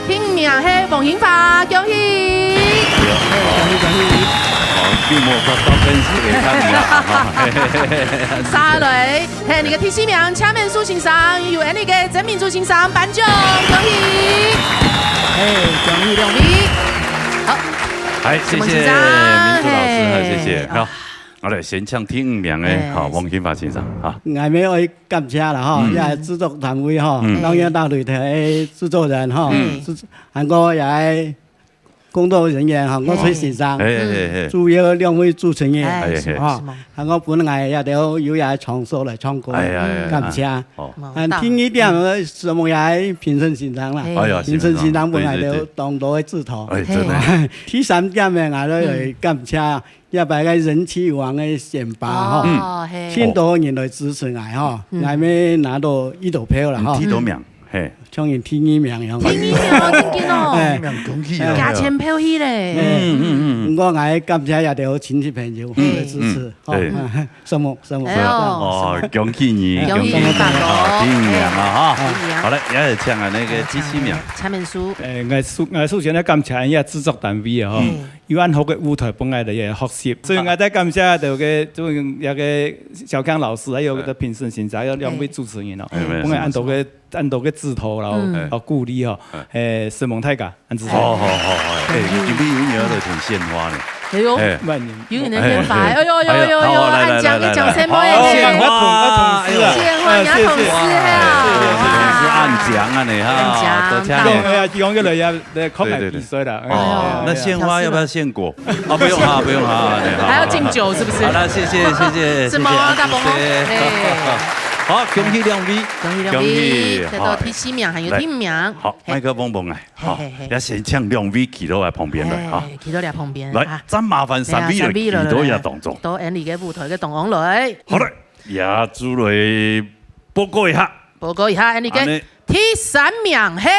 第5名係王興發，恭喜，恭喜，邊冇個高分數嘅參與啦，下來係你嘅第4名車文書先生，由你嘅曾民珠先生頒獎，恭喜，恭喜兩位，好。係，謝謝民珠老師，謝謝。好，我哋先搶第5名嘅，好，王興發先生，嚇。我咪愛感謝啦，嚇，也係製作團隊嚇，當然大擂台嘅製作人嚇，韓國也係工作人員嚇，我崔先生，主要兩位主持人，嚇，韓國本來也都有也唱首來唱歌，感謝。聽一點什麼也係評審先生啦，評審先生本來都當到嘅指頭。第3點嘅我都係感謝一百個人氣王嘅選拔嚇，1000多人來支持我嚇，我咪拿到1等票啦嚇。第多名？唱完第2名樣。第2名我見見哦，恭喜啊！價錢票去咧。我愛感謝也都親戚朋友嘅支持，什麼。哦，恭喜你，恭喜你大哥，第5名啊嚇！好嘞，也係唱下那個第7名。陳文書。我首先咧感謝一製作單位啊，有安好嘅舞台本來就也學習，所以我在感謝到嘅就有個小康老師，還有個評審先生，還有2位主持人哦，本來按到嘅指頭，然後鼓勵哦，沈蒙太噶，按指頭。好，今天有你兒挺獻花呢。哎呦，有人獻花，哎呦，按獎嘅獎什麼嘢？獻花，獻花也同事是按獎啊你哈，多謝你。講嘅嚟考來比賽啦。那獻花要不要獻果？啊，不用哈，還要敬酒是不是？好啦，謝謝。什麼大寶？好，恭喜2位，恭喜，得到第4名，還有第5名。好，麥克風捧來，好，也先請2位企到嚟旁邊來，哈，企到嚟旁邊。來，真麻煩3位嚟企到也當中。到你嘅舞台嘅同行來。好嘞，也主嚟報告一下，你嘅第3名係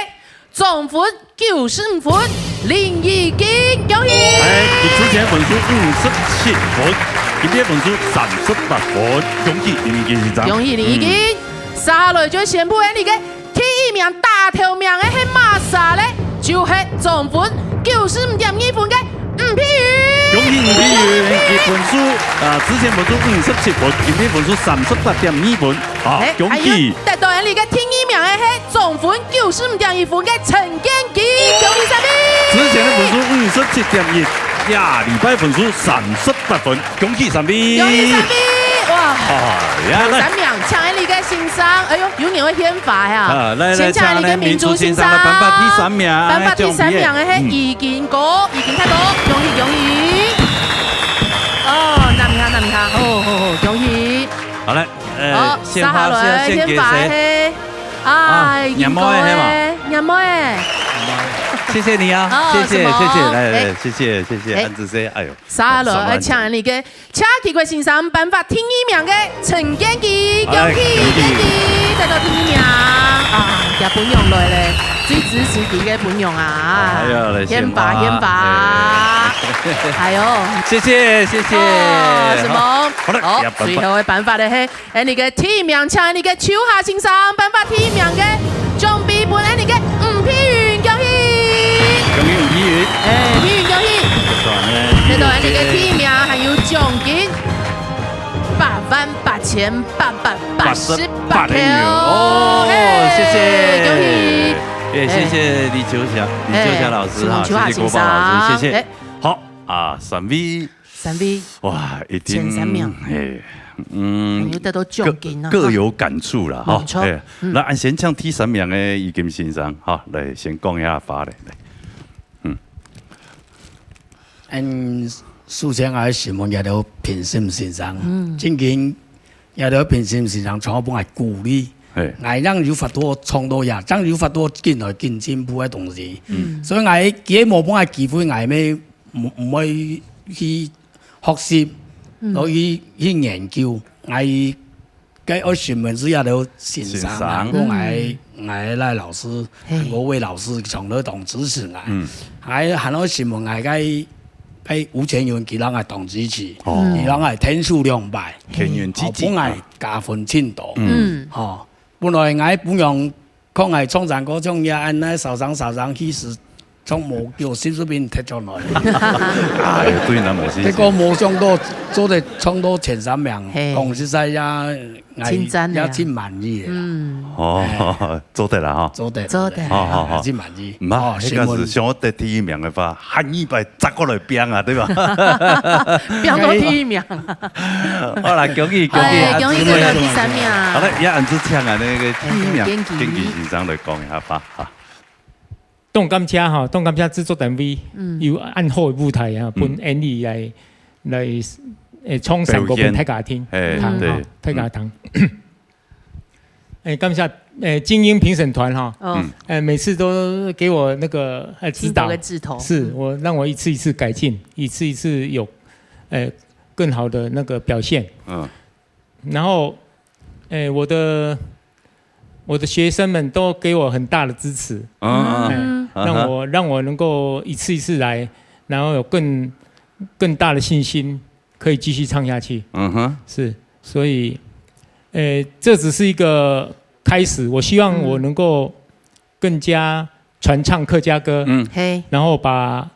總分95分，林義堅，恭喜！之前分數57分，今天分數38分，恭喜林義堅先生。恭喜林義堅，下來就宣布你嘅第1名大頭名嘅係馬莎咧，就係總分95.2分嘅吳佩瑜。恭喜吴碧云，佢分數之前分數57分，今天分數38.2分，好，恭喜！得到人哋嘅第一名嘅係總分95.1分嘅陳建基，恭喜三位！之前嘅分數57.1，呀，禮拜分數38分，恭喜三位！恭喜三位！哇！3名搶人哋嘅欣賞，哎呦，有年會獻法呀！先搶人哋嘅民族欣賞，頒發第3名嘅係易建國，易建太多，恭喜恭喜！哦，南面下，好，恭喜！好嘞，接下來獻法係，哎，楊妹係嘛？楊妹。謝謝你啊，謝謝，來，謝謝，安子生，哎呦，沙羅來搶人哋嘅車企嘅先生頒發第1名嘅陳建基，恭喜建基得到第1名啊！也本用來咧，最支持佢嘅本用啊，獻法，係哦，謝謝，什麼？好，最後嘅頒發咧係人哋嘅第1名搶人哋嘅秋夏先生頒發第1名嘅總比本人哋嘅吳碧雲，恭喜！恭喜吳碧雲，碧雲恭喜！得到人哋嘅第1名，還有獎金88888元哦，謝謝，恭喜！也謝謝李秋霞老師哈，謝謝國寶老師，謝謝。好啊，3位，哇，一定前3名，有得到獎金啊，各有感觸啦，哈。那按先搶第3名嘅易金先生，哈，來先講一下法咧，首先我希望也到平心先生，今天也到平心先生，從我本來鼓勵，我讓有法多創造呀，讓有法多進來更進步嘅東西，所以我幾冇本來機會，我咩唔會去學習，可以去研究，我新聞是也到欣賞，我賴老師，5位老師從來當支持我，還有新聞我5000元佢讓我當支持，佢讓我天數200，本來加分進度，本來我本樣講係創產嗰種嘢，按那受傷其實從無叫隨便踢咗來，對啦，冇事。結果冇上到做得衝到前3名，講實在也真滿意嘅。哦，做得啦哈，做得，好，真滿意。唔係，呢個是想我得第1名嘅話，喊200砸過來拼啊，對吧？拼到第1名。好啦，恭喜得到第3名。好啦，也按住搶啊，那個第1名，建基先生來講一下吧，哈。動感車哈，動感車製作單位有按好嘅舞台啊，本演藝來創3個本大家庭，大家堂。感謝精英評審團哈，每次都給我那個指導，是我讓我一次一次改進，一次一次有更好的那個表現。然後我的學生們都給我很大的支持，讓我能夠一次一次來，然後有更大的信心，可以繼續唱下去。是，所以這只是一個開始。我希望我能夠更加傳唱客家歌，然後把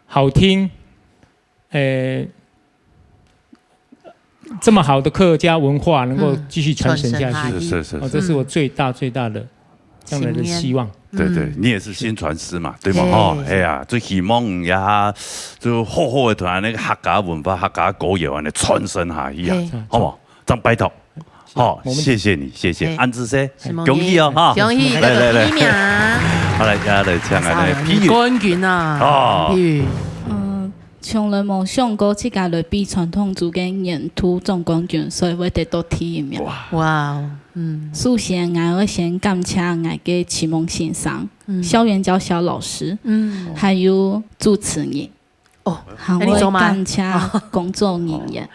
好聽，這麼好的客家文化能夠繼續傳承下去，是，這是我最大的將來的希望。對，你也是宣傳師嘛，對嘛？哎呀，最希望呀，就好好的團那個客家文化、客家歌謠啊，嚟傳承下去啊，好冇？張拜託，好，謝謝你，謝謝安子生，恭喜哦，哈，恭喜，來，第1名。好來，家來唱下呢，譬如冠軍啊，譬如。從來冇想過自己來比傳統組嘅演出總冠軍，所以會得到第1名。哇！首先我會先感謝我嘅啟蒙先生、校園教小老師，還有主持人，還會感謝工作人員，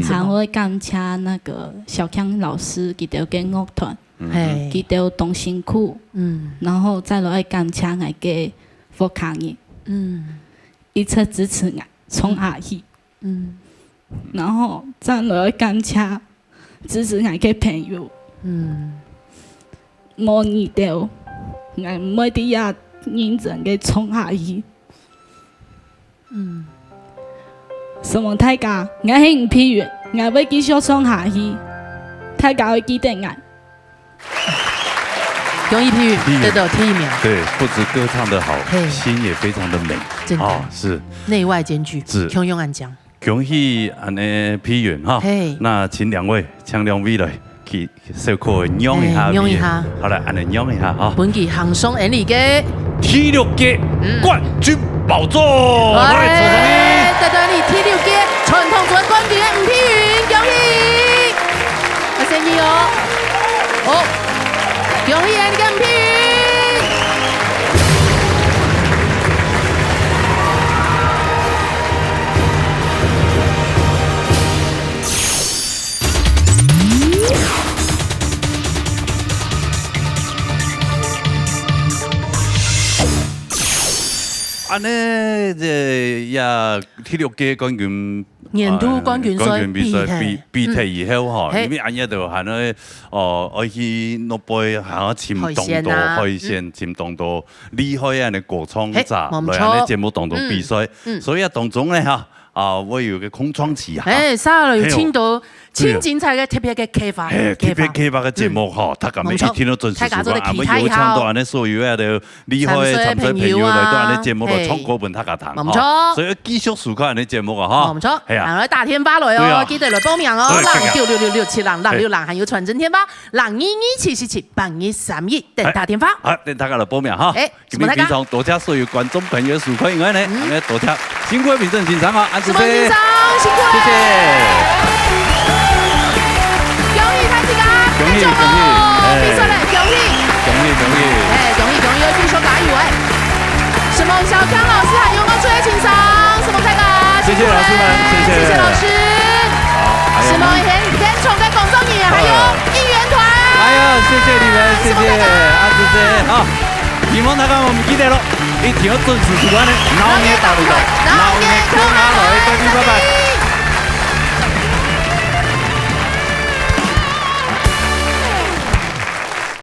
還會感謝那個小強老師佢哋嘅樂團，佢哋動辛苦，然後再來感謝我嘅副卡人，一直支持我從阿姨，然後再來感謝支持我嘅朋友，冇遇到我每啲日認真嘅從阿姨，什么大家，我是吴碧云，我会继续唱下去，大家会记得我。恭喜碧云得到第1名。对，不止歌唱得好，心也非常的美。真的是内外兼具，是汹涌暗江。恭喜安尼碧云哈，那请2位抢2位来去小可用一下，好了，安尼用一下哈。本期行松演里嘅体育界冠军宝座，来，得到你体育界传统组冠军吴碧云，恭喜！我先你哦，恭喜你跟吴碧云。安尼体育界冠军，年度冠军赛比赛以後吼，因為安尼就係咧，愛去諾貝嚇潛動到海線潛動到厲害安尼歌唱者來安尼節目當中比賽，所以當中咧嚇。我有個空窗期啊！沙來青島千精彩嘅特別嘅企劃，特別企劃嘅節目嗬，大家每天都準時收看，我有唱到安尼所有嘅厲害嘅參賽朋友來到安尼節目度唱歌本大家聽，冇錯。所以繼續收看安尼節目啊！嗬，冇錯。係啊，大天發來哦，記得來報名哦！96667，666還有傳真天發，2227778132等打電話。好，等大家來報名哈！今天非常多謝所有觀眾朋友收看，因為呢，多謝辛苦嘅評審欣賞啊！什麼欣賞？辛苦！謝謝。恭喜大家！恭喜！比賽嘞！恭喜！要繼續加油哎！什麼小康老師還有我最欣賞，什麼大家？謝謝老師們，謝謝老師。好，什麼現場的工作人員，還有應援團。哎呀，謝謝你們，謝謝阿姐姐啊！希望大家我們記得咯。一定要準時收看的，老年大舞台，老年看下來，拜拜。